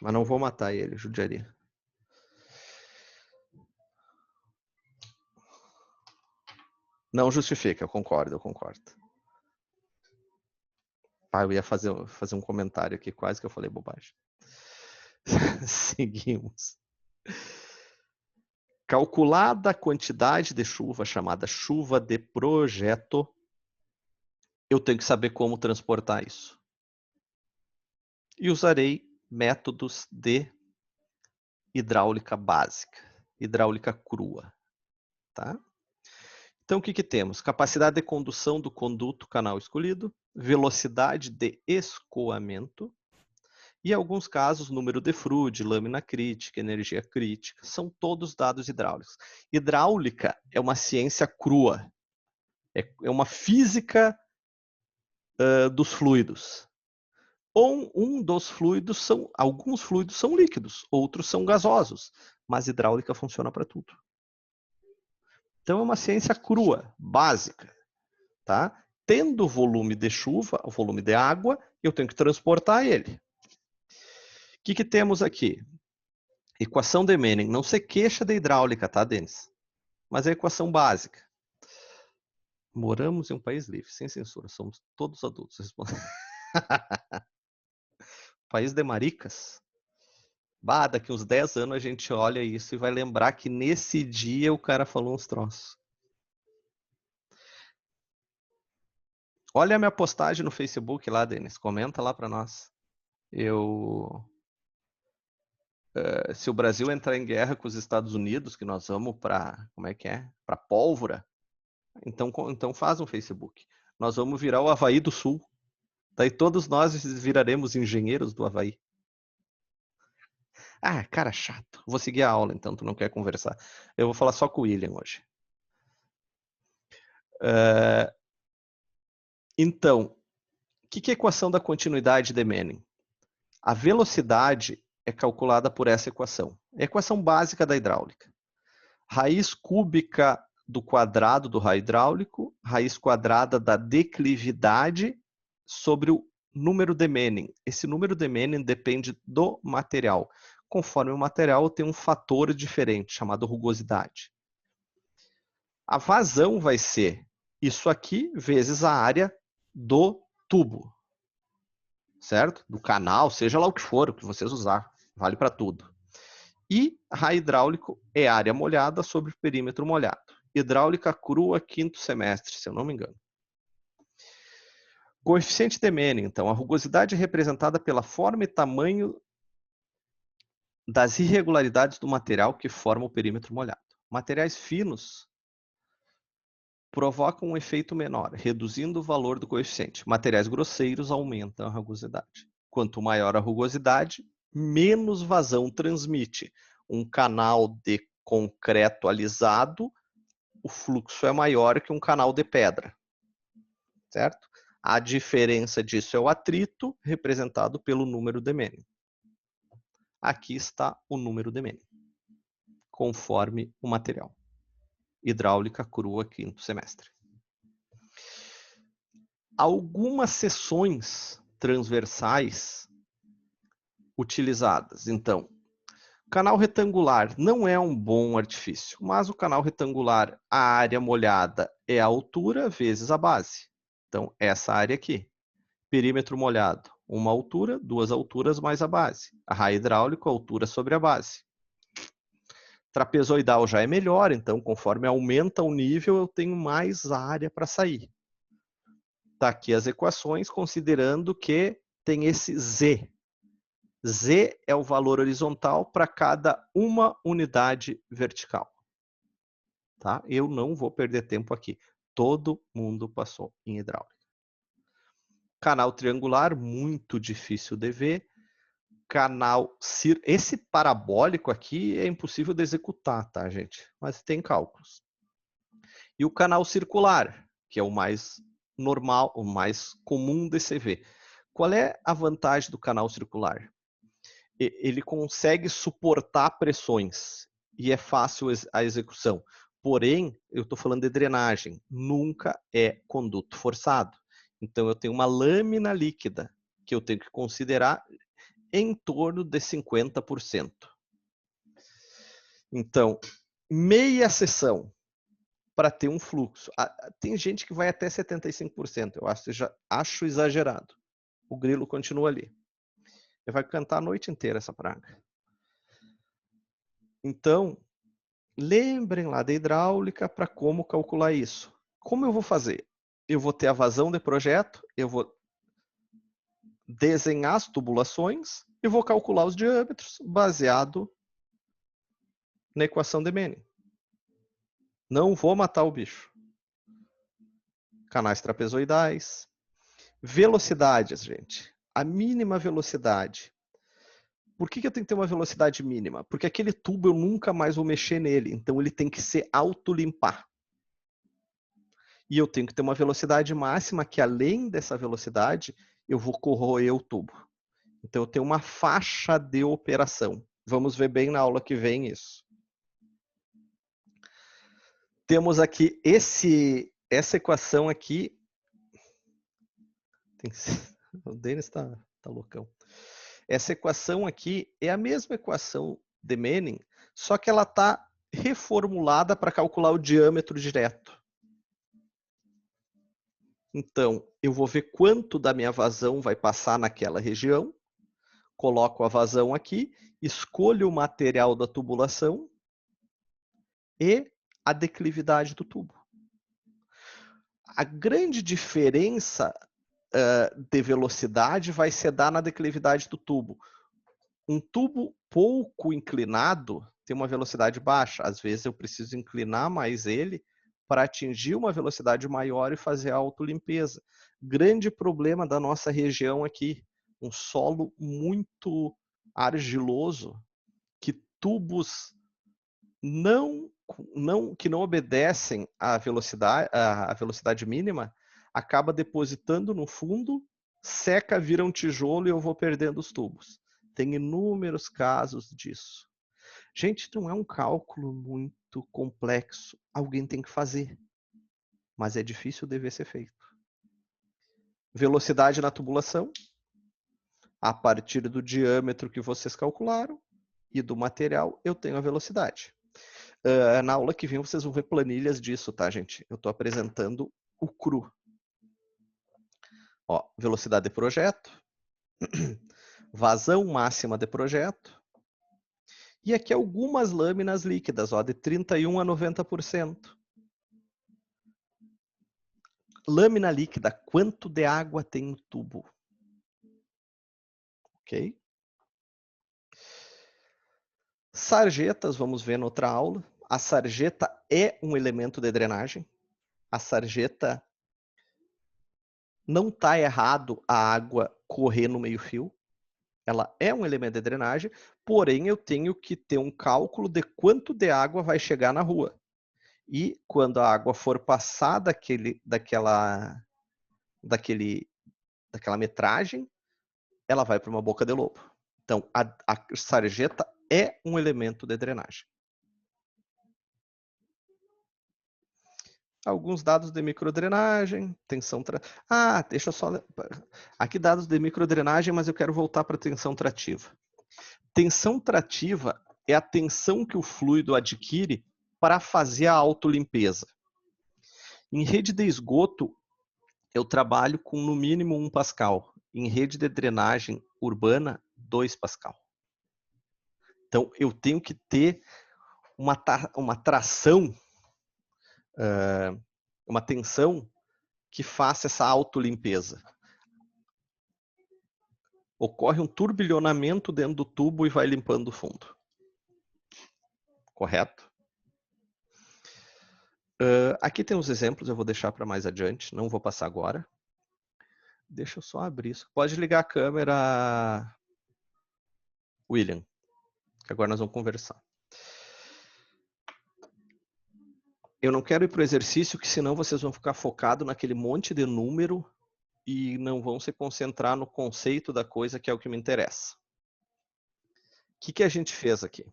Mas não vou matar ele, judiaria. Não justifica, eu concordo. Eu ia fazer um comentário aqui, quase que eu falei bobagem. Seguimos. Calculada a quantidade de chuva, chamada chuva de projeto, eu tenho que saber como transportar isso. E usarei métodos de hidráulica básica, hidráulica crua. Tá? Então, o que temos? Capacidade de condução do conduto canal escolhido, velocidade de escoamento, e, em alguns casos, número de Froude, lâmina crítica, energia crítica, são todos dados hidráulicos. Hidráulica é uma ciência crua, é uma física dos fluidos. Alguns fluidos são líquidos, outros são gasosos, mas hidráulica funciona para tudo. Então é uma ciência crua, básica, tá? Tendo o volume de chuva, o volume de água, eu tenho que transportar ele. O que temos aqui? Equação de Manning. Não se queixa da hidráulica, tá, Denis? Mas é a equação básica. Moramos em um país livre, sem censura. Somos todos adultos. País de maricas? Bah, daqui uns 10 anos a gente olha isso e vai lembrar que nesse dia o cara falou uns troços. Olha a minha postagem no Facebook lá, Denis. Comenta lá para nós. Se o Brasil entrar em guerra com os Estados Unidos, que nós vamos para, como é que é? Para pólvora, então faz um Facebook. Nós vamos virar o Havaí do Sul. Daí todos nós viraremos engenheiros do Havaí. Ah, cara chato. Vou seguir a aula, então tu não quer conversar. Eu vou falar só com o William hoje. Então, o que é a equação da continuidade de Manning? A velocidade é calculada por essa equação. É a equação básica da hidráulica. Raiz cúbica do quadrado do raio hidráulico, raiz quadrada da declividade sobre o número de Manning. Esse número de Manning depende do material. Conforme o material tem um fator diferente, chamado rugosidade. A vazão vai ser isso aqui vezes a área do tubo. Certo? Do canal, seja lá o que for, o que vocês usar. Vale para tudo. E raio hidráulico é área molhada sobre perímetro molhado. Hidráulica crua, quinto semestre, se eu não me engano. Coeficiente de Manning, então, a rugosidade é representada pela forma e tamanho das irregularidades do material que forma o perímetro molhado. Materiais finos provocam um efeito menor, reduzindo o valor do coeficiente. Materiais grosseiros aumentam a rugosidade. Quanto maior a rugosidade, menos vazão transmite. Um canal de concreto alisado, o fluxo é maior que um canal de pedra, certo? A diferença disso é o atrito, representado pelo número de Manning. Aqui está o número de Manning, conforme o material. Hidráulica crua, quinto semestre. Algumas seções transversais utilizadas. Então, canal retangular não é um bom artifício, mas o canal retangular, a área molhada é a altura vezes a base. Então, essa área aqui. Perímetro molhado, uma altura, duas alturas mais a base. A raio hidráulico, altura sobre a base. Trapezoidal já é melhor, então conforme aumenta o nível, eu tenho mais área para sair. Tá aqui as equações, considerando que tem esse Z. Z é o valor horizontal para cada uma unidade vertical. Tá? Eu não vou perder tempo aqui. Todo mundo passou em hidráulica. Canal triangular, muito difícil de ver. Esse parabólico aqui é impossível de executar, tá, gente? Mas tem cálculos. E o canal circular, que é o mais normal, o mais comum de se ver. Qual é a vantagem do canal circular? Ele consegue suportar pressões e é fácil a execução. Porém, eu estou falando de drenagem, nunca é conduto forçado. Então, eu tenho uma lâmina líquida que eu tenho que considerar em torno de 50%. Então, meia seção para ter um fluxo. Tem gente que vai até 75%. Eu acho exagerado. O grilo continua ali. Ele vai cantar a noite inteira essa praga. Então, lembrem lá da hidráulica para como calcular isso. Como eu vou fazer? Eu vou ter a vazão de projeto, eu vou desenhar as tubulações e vou calcular os diâmetros baseado na equação de Manning. Não vou matar o bicho. Canais trapezoidais. Velocidades, gente. A mínima velocidade. Por que eu tenho que ter uma velocidade mínima? Porque aquele tubo eu nunca mais vou mexer nele. Então ele tem que se autolimpar. E eu tenho que ter uma velocidade máxima que, além dessa velocidade, eu vou corroer o tubo. Então eu tenho uma faixa de operação. Vamos ver bem na aula que vem isso. Temos aqui essa equação aqui. O Denis tá loucão. Essa equação aqui é a mesma equação de Manning, só que ela está reformulada para calcular o diâmetro direto. Então, eu vou ver quanto da minha vazão vai passar naquela região, coloco a vazão aqui, escolho o material da tubulação e a declividade do tubo. A grande diferença de velocidade vai se dar na declividade do tubo. Um tubo pouco inclinado tem uma velocidade baixa. Às vezes eu preciso inclinar mais ele para atingir uma velocidade maior e fazer a autolimpeza. Grande problema da nossa região aqui, um solo muito argiloso, que tubos que não obedecem à velocidade mínima, acaba depositando no fundo, seca, vira um tijolo e eu vou perdendo os tubos. Tem inúmeros casos disso. Gente, não é um cálculo muito complexo. Alguém tem que fazer. Mas é difícil de ver ser feito. Velocidade na tubulação, a partir do diâmetro que vocês calcularam e do material, eu tenho a velocidade. Na aula que vem vocês vão ver planilhas disso, tá, gente? Eu estou apresentando o cru. Ó, velocidade de projeto, vazão máxima de projeto, e aqui algumas lâminas líquidas, ó, de 31% a 90%. Lâmina líquida, quanto de água tem no tubo? Ok? Sarjetas, vamos ver na outra aula. A sarjeta é um elemento de drenagem. A sarjeta, não está errado a água correr no meio-fio. Ela é um elemento de drenagem, porém eu tenho que ter um cálculo de quanto de água vai chegar na rua. E quando a água for passar daquela metragem, ela vai para uma boca de lobo. Então, a sarjeta é um elemento de drenagem. Alguns dados de microdrenagem, tensão... deixa eu só... Aqui dados de microdrenagem, mas eu quero voltar para a tensão trativa. Tensão trativa é a tensão que o fluido adquire para fazer a autolimpeza. Em rede de esgoto, eu trabalho com no mínimo 1 Pascal. Em rede de drenagem urbana, 2 Pascal. Então, eu tenho que ter uma tração, uma tensão que faça essa autolimpeza. Ocorre um turbilhonamento dentro do tubo e vai limpando o fundo. Correto? Aqui tem os exemplos, eu vou deixar para mais adiante, não vou passar agora. Deixa eu só abrir isso. Pode ligar a câmera, William, que agora nós vamos conversar. Eu não quero ir para o exercício, que senão vocês vão ficar focados naquele monte de número e não vão se concentrar no conceito da coisa, que é o que me interessa. O que a gente fez aqui?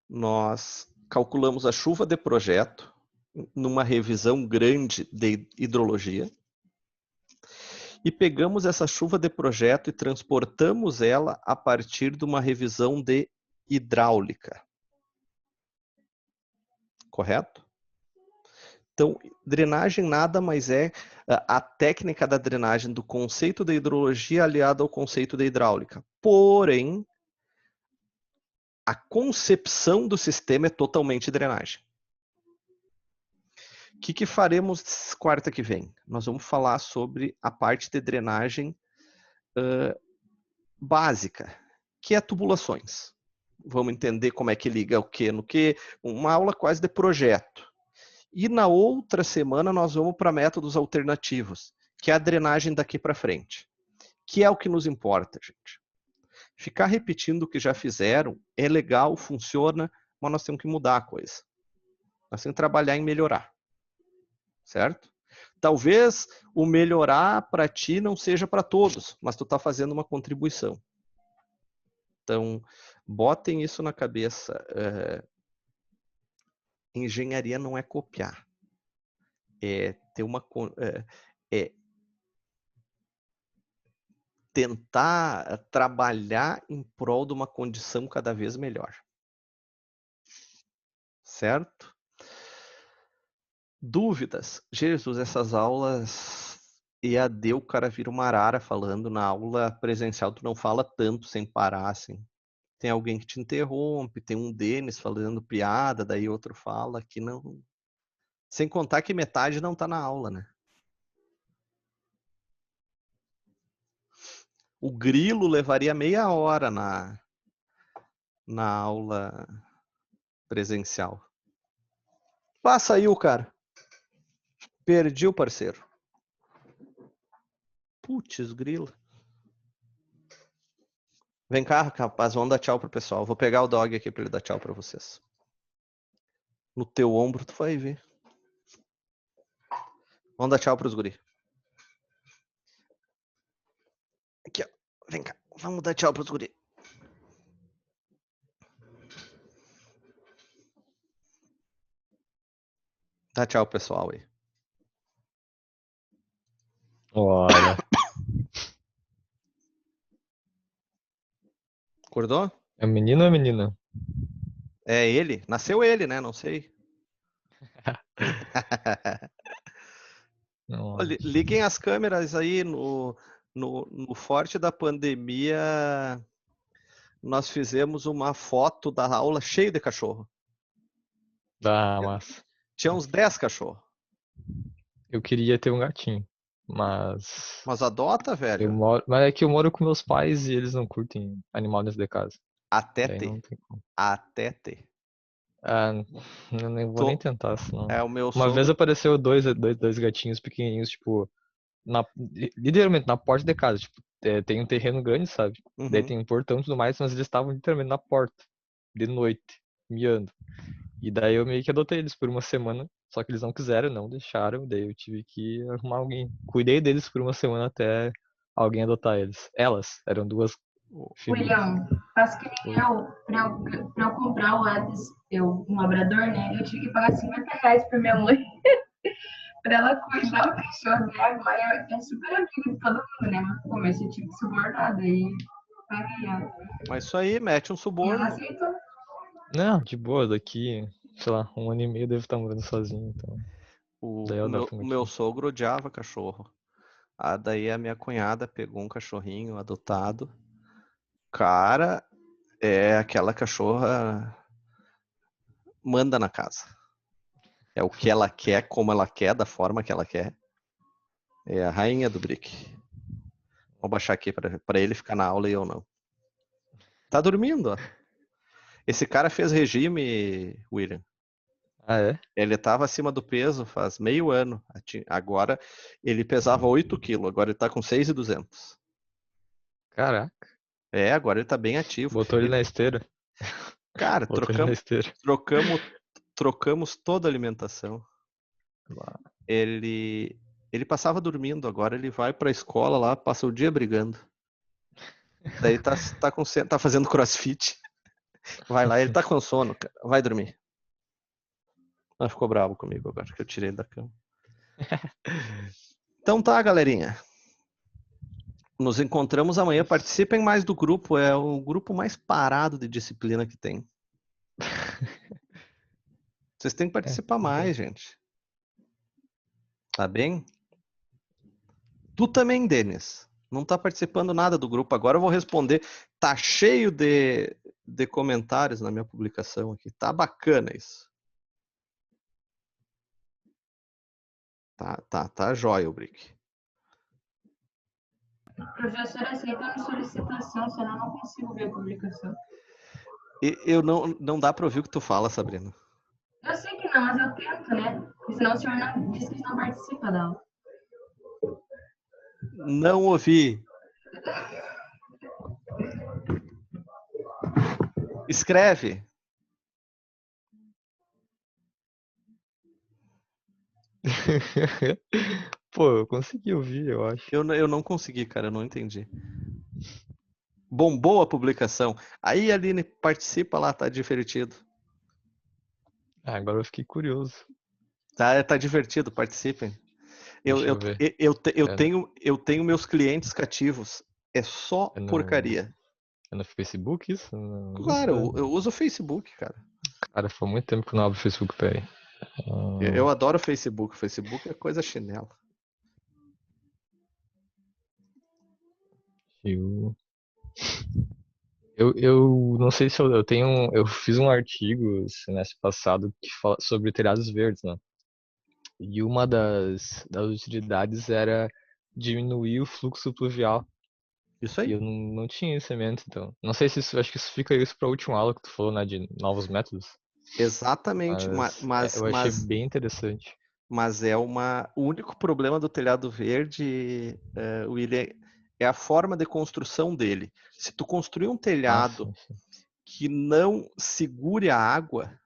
Nós calculamos a chuva de projeto numa revisão grande de hidrologia e pegamos essa chuva de projeto e transportamos ela a partir de uma revisão de hidráulica. Correto? Então, drenagem nada mais é a técnica da drenagem do conceito de hidrologia aliado ao conceito de hidráulica. Porém, a concepção do sistema é totalmente drenagem. O que faremos quarta que vem? Nós vamos falar sobre a parte de drenagem básica, que é tubulações. Vamos entender como é que liga o que no que, uma aula quase de projeto. E na outra semana nós vamos para métodos alternativos, que é a drenagem daqui para frente, que é o que nos importa, gente. Ficar repetindo o que já fizeram é legal, funciona, mas nós temos que mudar a coisa. Nós temos que trabalhar em melhorar, certo? Talvez o melhorar para ti não seja para todos, mas tu está fazendo uma contribuição. Então, botem isso na cabeça. engenharia não é copiar. É ter é tentar trabalhar em prol de uma condição cada vez melhor. Certo? Dúvidas? Jesus, essas aulas EAD, o cara vira uma arara falando. Na aula presencial tu não fala tanto sem parar, assim. Tem alguém que te interrompe, tem um Denis falando piada, daí outro fala que não. Sem contar que metade não tá na aula, né? O Grilo levaria meia hora na aula presencial. Passa aí o cara. Perdi o parceiro. Putz, grilo. Vem cá, rapaz, vamos dar tchau pro pessoal. Vou pegar o dog aqui pra ele dar tchau pra vocês. No teu ombro tu vai ver. Vamos dar tchau pros guri. Aqui, ó. Vem cá. Vamos dar tchau pros guri. Dá tchau, pessoal aí. Olha. Acordou? É menino ou é menina? É ele? Nasceu ele, né? Não sei. Nossa. Liguem as câmeras aí no forte da pandemia. Nós fizemos uma foto da aula cheia de cachorro. Ah, massa. Tinha uns 10 cachorros. Eu queria ter um gatinho, mas Mas adota, velho. mas é que eu moro com meus pais e eles não curtem animal dentro de casa. Até Daí não ter. tem como. Até ter. Ah, eu nem vou nem tentar, senão. É o meu Uma vez sogro. apareceu dois gatinhos pequenininhos, tipo, literalmente na porta de casa. Tipo, tem um terreno grande, sabe? Daí Uhum. tem um portão e tudo mais, mas eles estavam literalmente na porta, de noite, miando. E daí eu meio que adotei eles por uma semana, só que eles não quiseram, não deixaram, daí eu tive que arrumar alguém. Cuidei deles por uma semana até alguém adotar eles. Elas eram duas figuras. William, faz que nem Oi. eu, pra eu comprar o Addis, um labrador, né? Eu tive que pagar R$ 50 pra minha mãe, pra ela cuidar o cachorro dela. Agora é super amigo de todo mundo, né? Mas no começo eu tive que subornar, daí paguei ela. Mas isso aí, mete um E ela suborno. aceitou. Não, de boa, daqui, sei lá, 1 ano e meio eu devo estar morando sozinho, então. O, Daí o eu meu, adoto um o meu gatinho. sogro odiava cachorro. Daí a minha cunhada pegou um cachorrinho adotado. Cara, é aquela cachorra manda na casa. É o que ela quer, como ela quer, da forma que ela quer. É a rainha do brick. Vou baixar aqui pra ele ficar na aula e eu não. Tá dormindo, ó. Esse cara fez regime, William. Ah, é? Ele estava acima do peso faz meio ano. Agora ele pesava 8 quilos, agora ele está com 6.200. Caraca. Agora ele está bem ativo. Botou ele na esteira. Cara, Botou ele na esteira. trocamos toda a alimentação. Ah, Ele passava dormindo, agora ele vai para a escola lá, passa o dia brigando. Daí tá fazendo crossfit. Vai lá, ele tá com sono, cara. Vai dormir. Mas ficou bravo comigo agora que eu tirei da cama. Então tá, galerinha. Nos encontramos amanhã. Participem mais do grupo. É o grupo mais parado de disciplina que tem. Vocês têm que participar mais, gente. Tá bem? Tu também, Denis. Não tá participando nada do grupo. Agora eu vou responder. Tá cheio de comentários na minha publicação aqui. Tá bacana isso. Tá jóia o Brick. Professor, aceita a solicitação, senão eu não consigo ver a publicação. Não dá pra ouvir o que tu fala, Sabrina. Eu sei que não, mas eu tento, né? Porque senão o senhor não, diz que não participa da aula. Não ouvi. Escreve. Pô, eu consegui ouvir, eu acho. Eu não consegui, cara. Eu não entendi. Bombou a publicação. Aí, Aline, participa lá, tá divertido. Agora eu fiquei curioso. Tá divertido, participem. Deixa eu ver. Eu tenho meus clientes cativos. É só É no, porcaria. é no Facebook isso? No Insta? Claro, eu uso o Facebook, cara. Cara, foi muito tempo que eu não abro o Facebook, peraí. Eu adoro o Facebook. O Facebook é coisa chinela. Eu, eu não sei se eu tenho. Eu fiz um artigo semestre passado que fala sobre telhados verdes, né? E uma das utilidades era diminuir o fluxo pluvial. Isso E aí. eu não tinha isso em mente, então. Não sei se isso, acho que isso fica isso pra última aula que tu falou, né, de novos métodos. Exatamente. Mas eu achei bem interessante. Mas é uma. O único problema do telhado verde, William, é a forma de construção dele. Se tu construir um Ah, telhado sim, sim. que não segure a água,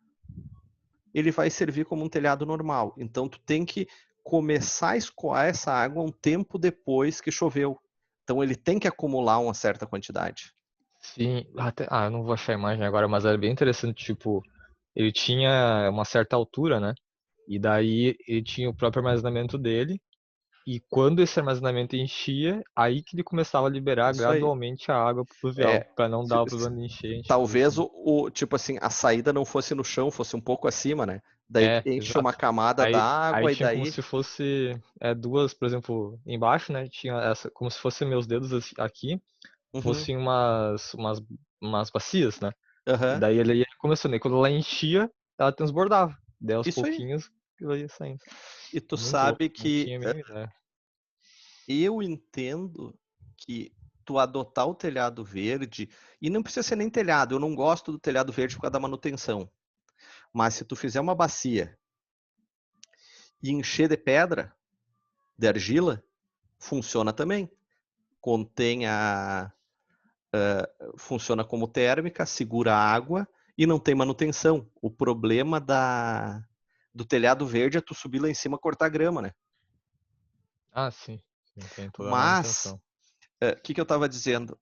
ele vai servir como um telhado normal. Então tu tem que começar a escoar essa água um tempo depois que choveu. Então ele tem que acumular uma certa quantidade. Sim, até, eu não vou achar a imagem agora, mas era bem interessante, tipo, ele tinha uma certa altura, né? E daí ele tinha o próprio armazenamento dele, e quando esse armazenamento enchia, aí que ele começava a liberar Isso aí. gradualmente a água pluvial, É, para não dar o problema de enchente e coisa talvez assim. tipo assim, a saída não fosse no chão, fosse um pouco acima, né? Daí É, enche uma exato. camada Aí d'água e tinha como daí. se fosse duas, por exemplo, embaixo, né? Tinha essa, como se fossem meus dedos aqui, Uhum, fossem umas bacias, né? E aham. daí ele ia começando. E quando ela enchia, ela transbordava. Daí aos Isso aí. pouquinhos ela ia saindo. E tu Muito louco. sabe Não que tinha a mínima ideia. eu entendo que tu adotar o telhado verde, e não precisa ser nem telhado, eu não gosto do telhado verde por causa da manutenção. Mas se tu fizer uma bacia e encher de pedra, de argila, funciona também. Contém funciona como térmica, segura a água e não tem manutenção. O problema do telhado verde é tu subir lá em cima e cortar grama, né? Ah, sim. Sim, tem toda a Mas, manutenção. o que eu estava dizendo?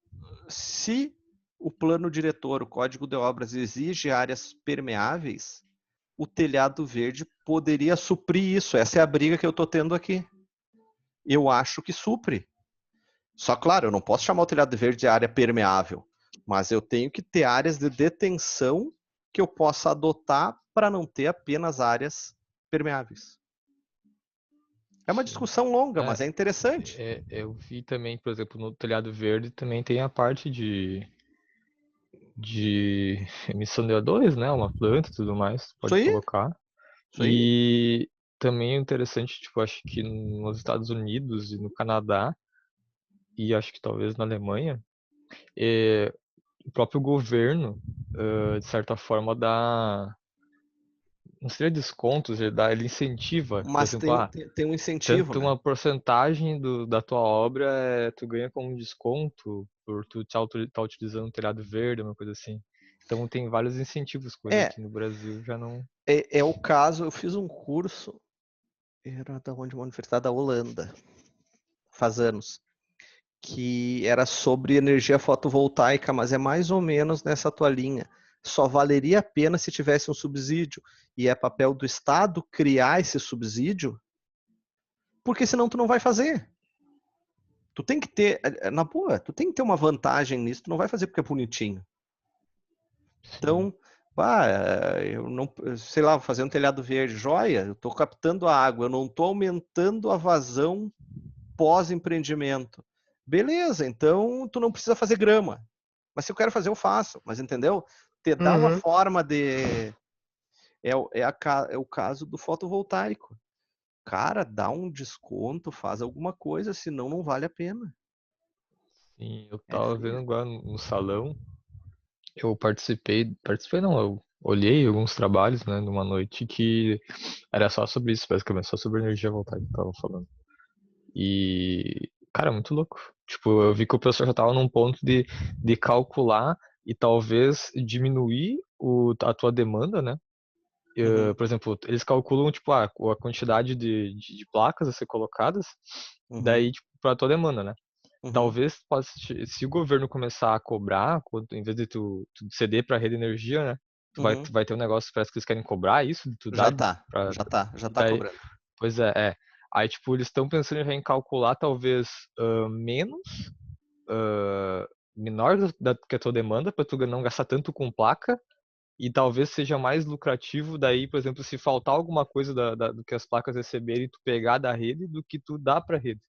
Se o plano diretor, o código de obras, exige áreas permeáveis, o telhado verde poderia suprir isso. Essa é a briga que eu estou tendo aqui. Eu acho que supre. Só claro, eu não posso chamar o telhado verde de área permeável, mas eu tenho que ter áreas de detenção que eu possa adotar para não ter apenas áreas permeáveis. É uma Sim. discussão longa, É, mas é interessante. eu vi também, por exemplo, no telhado verde também tem a parte de emissão de O2, né? Uma planta e tudo mais, Isso pode aí, colocar. isso aí. E também é interessante, tipo, acho que nos Estados Unidos e no Canadá, e acho que talvez na Alemanha, é, o próprio governo, de certa forma, dá, não seria descontos, ele incentiva, por Mas exemplo, tem um incentivo, tanto né? uma porcentagem da tua obra tu ganha como um desconto por tu tá utilizando um telhado verde, uma coisa assim. Então tem vários incentivos, coisa É, que no Brasil já não. é o caso, eu fiz um curso, era da onde? Uma universidade da Holanda, faz anos, que era sobre energia fotovoltaica, mas é mais ou menos nessa tua linha. Só valeria a pena se tivesse um subsídio. E é papel do Estado criar esse subsídio, porque senão tu não vai fazer. Tu tem que ter, na boa, tu tem que ter uma vantagem nisso, tu não vai fazer porque é bonitinho. Sim. Então, eu não, sei lá, vou fazer um telhado verde, joia, eu estou captando a água, eu não estou aumentando a vazão pós-empreendimento. Beleza, então tu não precisa fazer grama. Mas se eu quero fazer, eu faço. Mas entendeu? Te dá uma Uhum. forma de. É o caso do fotovoltaico. Cara, dá um desconto, faz alguma coisa, senão não vale a pena. Sim, eu É tava vendo feio. agora no salão, eu participei não, eu olhei alguns trabalhos, né, numa noite que era só sobre isso, basicamente, só sobre energia voltaica que eu tava falando. E, cara, muito louco. Tipo, eu vi que o professor já tava num ponto de calcular e talvez diminuir a tua demanda, né? Uhum, Por exemplo, eles calculam, tipo, a quantidade de placas a ser colocadas, uhum, daí, tipo, pra tua demanda, né? uhum, Talvez, se o governo começar a cobrar, em vez de tu ceder pra rede de energia, né? Uhum. tu vai ter um negócio, parece que eles querem cobrar isso, de tu Já dar tá, pra, já tá daí, cobrando. pois é. Aí, tipo, eles estão pensando já em calcular talvez menos, menor que a tua demanda, pra tu não gastar tanto com placa, e talvez seja mais lucrativo daí, por exemplo, se faltar alguma coisa do que as placas receberem, tu pegar da rede do que tu dá pra rede.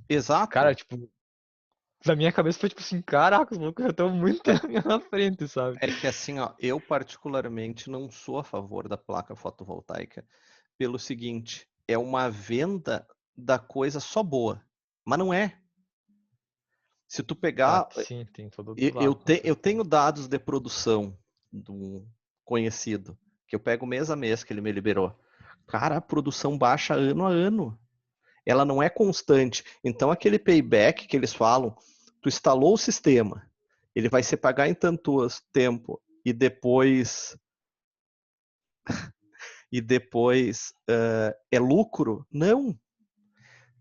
Exato. Cara, tipo, na minha cabeça foi tipo assim, caraca, os loucos já estão muito na minha frente, sabe? É que assim, ó, eu particularmente não sou a favor da placa fotovoltaica pelo seguinte, é uma venda da coisa só boa, mas não é. Se tu Ah, pegar, sim, tem todo outro lado, com eu certeza. tenho dados de produção de um conhecido, que eu pego mês a mês que ele me liberou. Cara, a produção baixa ano a ano. Ela não é constante. Então, aquele payback que eles falam, tu instalou o sistema, ele vai se pagar em tanto tempo e depois é lucro? Não.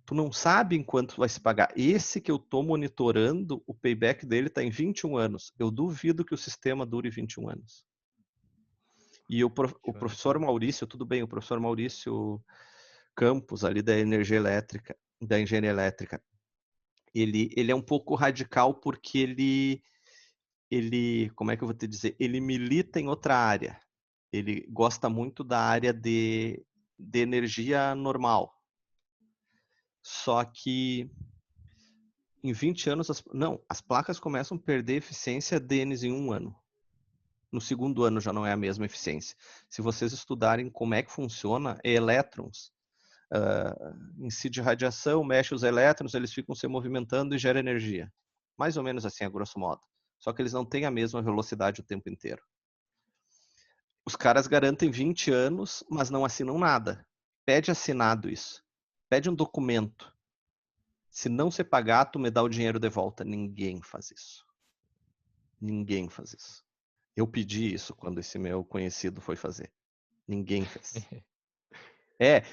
Tu não sabe em quanto vai se pagar. Esse que eu estou monitorando, o payback dele está em 21 anos. Eu duvido que o sistema dure 21 anos. E o professor Maurício, tudo bem, o professor Maurício Campos, ali da energia elétrica, da engenharia elétrica, ele é um pouco radical porque como é que eu vou te dizer? Ele milita em outra área. Ele gosta muito da área de energia normal. Só que em 20 anos, as placas começam a perder eficiência deles em um ano. No segundo ano já não é a mesma eficiência. Se vocês estudarem como é que funciona, é elétrons. Incide radiação, mexe os elétrons, eles ficam se movimentando e gera energia. Mais ou menos assim, a grosso modo. Só que eles não têm a mesma velocidade o tempo inteiro. Os caras garantem 20 anos, mas não assinam nada. Pede assinado isso. Pede um documento. Se não se pagar, tu me dá o dinheiro de volta. Ninguém faz isso. Ninguém faz isso. Eu pedi isso quando esse meu conhecido foi fazer. Ninguém fez.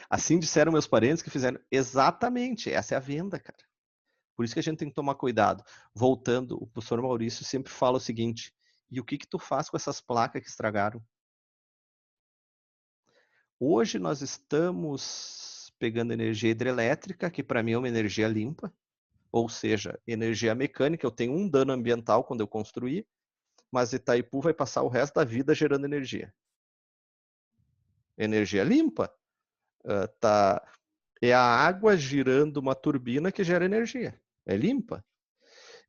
Assim disseram meus parentes que fizeram. Exatamente, essa é a venda, cara. Por isso que a gente tem que tomar cuidado. Voltando, o professor Maurício sempre fala o seguinte, e o que tu faz com essas placas que estragaram? Hoje nós estamos pegando energia hidrelétrica, que para mim é uma energia limpa, ou seja, energia mecânica, eu tenho um dano ambiental quando eu construir, mas Itaipu vai passar o resto da vida gerando energia. Energia limpa. É a água girando uma turbina que gera energia. É limpa.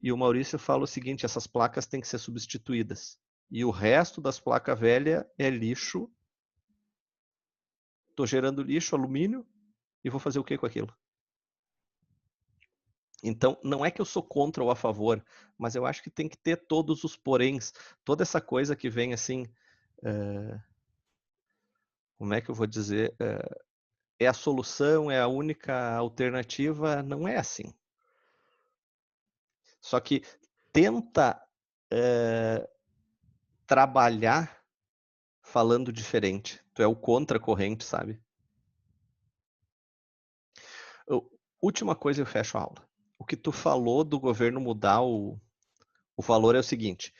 E o Maurício fala o seguinte, essas placas têm que ser substituídas. E o resto das placas velhas é lixo. Estou gerando lixo, alumínio, e vou fazer o que com aquilo? Então, não é que eu sou contra ou a favor, mas eu acho que tem que ter todos os poréns, toda essa coisa que vem assim, como é que eu vou dizer, é a solução, é a única alternativa, não é assim. Só que tenta trabalhar falando diferente. Tu é o contra-corrente, sabe? Última coisa, eu fecho a aula. O que tu falou do governo mudar o valor é o seguinte.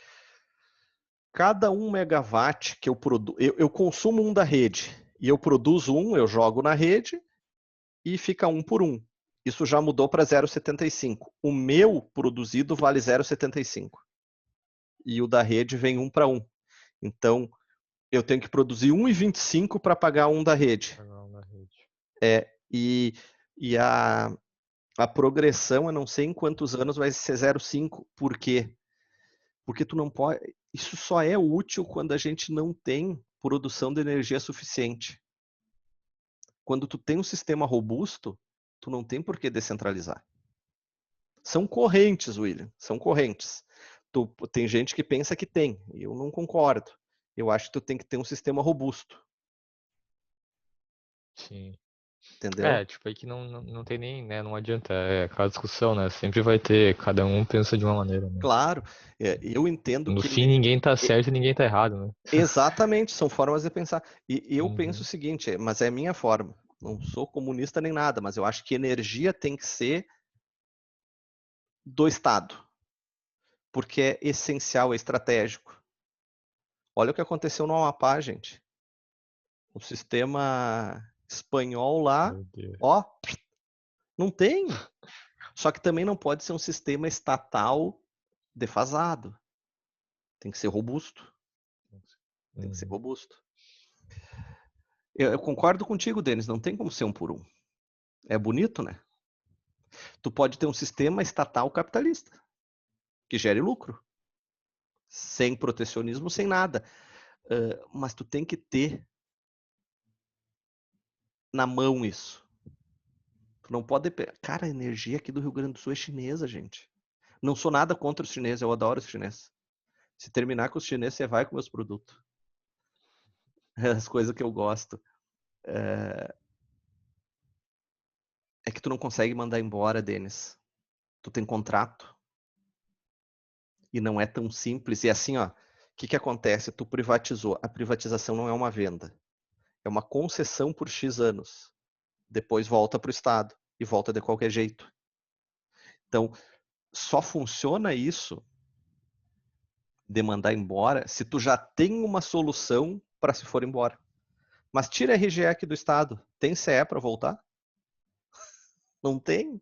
Cada 1 megawatt que eu produzo, eu consumo um da rede e eu produzo um, eu jogo na rede e fica 1 por 1. Isso já mudou para 0,75. O meu produzido vale 0,75. E o da rede vem 1 para 1. Então, eu tenho que produzir 1,25 para pagar um da rede. E a progressão, eu não sei em quantos anos vai ser 0,5. Por quê? Porque tu não pode. Isso só é útil quando a gente não tem produção de energia suficiente. Quando tu tem um sistema robusto, tu não tem por que descentralizar. São correntes, William, são correntes. Tem gente que pensa que tem, e eu não concordo. Eu acho que tu tem que ter um sistema robusto. Sim. Entendeu? Tipo, aí que não tem nem, né, não adianta, aquela discussão, né, sempre vai ter, cada um pensa de uma maneira, né. Claro, eu entendo No que fim, ninguém tá certo e ninguém tá errado, né. exatamente, são formas de pensar. E eu penso o Uhum. seguinte, mas é a minha forma. Não sou comunista nem nada, mas eu acho que energia tem que ser do Estado, porque é essencial, é estratégico. Olha o que aconteceu no Amapá, gente. O sistema espanhol lá, Meu Deus. ó, não tem. Só que também não pode ser um sistema estatal defasado. Tem que ser robusto. Tem que ser robusto. Eu concordo contigo, Denis. Não tem como ser um por um. É bonito, né? Tu pode ter um sistema estatal capitalista que gere lucro. Sem protecionismo, sem nada. Mas tu tem que ter na mão isso. Tu não pode... Cara, a energia aqui do Rio Grande do Sul é chinesa, gente. Não sou nada contra os chineses. Eu adoro os chineses. Se terminar com os chineses, você vai com meus produtos. As coisas que eu gosto. É que tu não consegue mandar embora, Denis. Tu tem contrato. E não é tão simples. E assim, ó, o que acontece? Tu privatizou. A privatização não é uma venda. É uma concessão por X anos. Depois volta para o Estado. E volta de qualquer jeito. Então, só funciona isso de mandar embora se tu já tem uma solução para se for embora. Mas tira a RGE aqui do Estado. Tem CE para voltar? Não tem.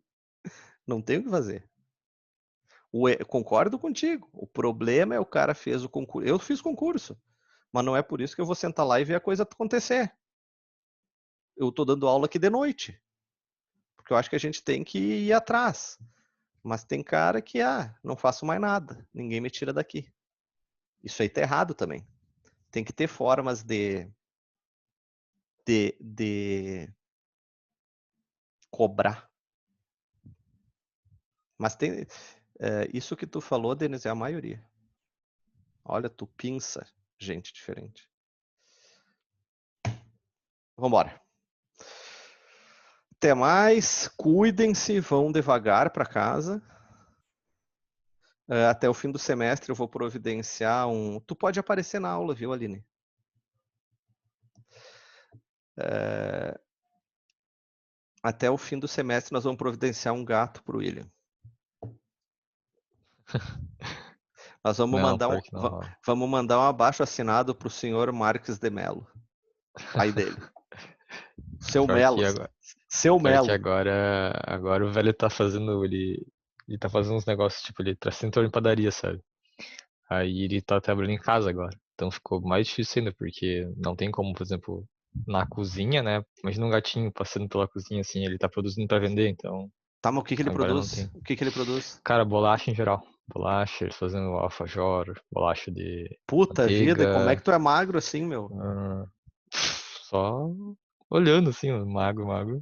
Não tem o que fazer. Concordo contigo. O problema é o cara fez o concurso. Eu fiz concurso. Mas não é por isso que eu vou sentar lá e ver a coisa acontecer. Eu estou dando aula aqui de noite. Porque eu acho que a gente tem que ir atrás. Mas tem cara que, não faço mais nada. Ninguém me tira daqui. Isso aí tá errado também. Tem que ter formas de cobrar. Mas tem isso que tu falou, Denis, é a maioria. Olha, tu pinça gente diferente. Vambora. Até mais. Cuidem-se, vão devagar para casa. Até o fim do semestre eu vou providenciar um... Tu pode aparecer na aula, viu, Aline? Até o fim do semestre nós vamos providenciar um gato pro William. Nós vamos vamos mandar um abaixo-assinado pro senhor Marques de Mello, pai dele. Seu Melo. Seu Melo. Agora o velho tá fazendo, ele tá fazendo uns negócios, tipo, ele tá sentando em padaria, sabe? Aí ele tá trabalhando em casa agora. Então ficou mais difícil ainda, porque não tem como, por exemplo, na cozinha, né? Imagina um gatinho passando pela cozinha assim, ele tá produzindo pra vender, então. Tá, mas o que ele agora produz? não tem. O que ele produz? Cara, bolacha em geral. Bolacha, eles fazendo alfajor, bolacha de Puta manteiga. vida, como é que tu é magro assim, meu? Só olhando assim, magro.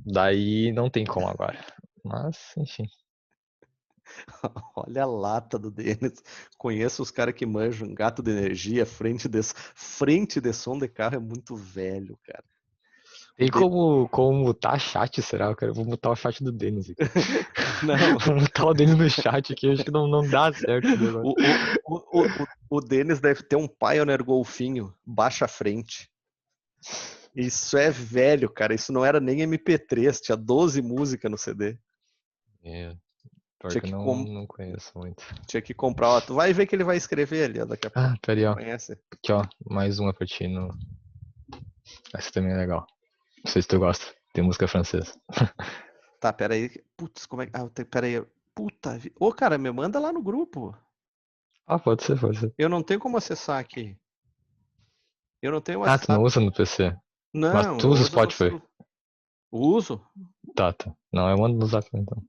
Daí não tem como agora. Mas, enfim. Olha a lata do Denis. Conheço os caras que manjam gato de energia, frente de som de carro é muito velho, cara. Tem como mutar chat, será? Eu vou mutar o chat do Denis aqui. Não. Vou mutar o Denis no chat aqui, acho que não dá certo. O Denis deve ter um Pioneer Golfinho, baixa frente. Isso é velho, cara. Isso não era nem MP3, tinha 12 músicas no CD. Pior que eu não conheço muito. Tinha que comprar, ó. Tu vai ver que ele vai escrever ali, ó, daqui a pouco. Peraí, ó. Conhece? Aqui, ó. Mais uma pra ti. Essa também é legal. Não sei se tu gosta. Tem música francesa. Tá, peraí. Putz, como é que... peraí. Puta vida. Ô, cara, me manda lá no grupo. Pode ser. Eu não tenho como acessar aqui. Eu não tenho tu não usa no PC? Não, mas tu usa o Spotify? Uso. Tá. Não, eu mando no Zap então.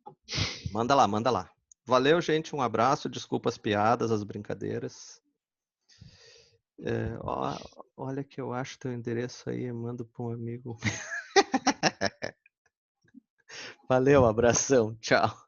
Manda lá. Valeu, gente. Um abraço. Desculpa as piadas, as brincadeiras. Olha que eu acho teu endereço aí. Mando para um amigo. Valeu, abração. Tchau.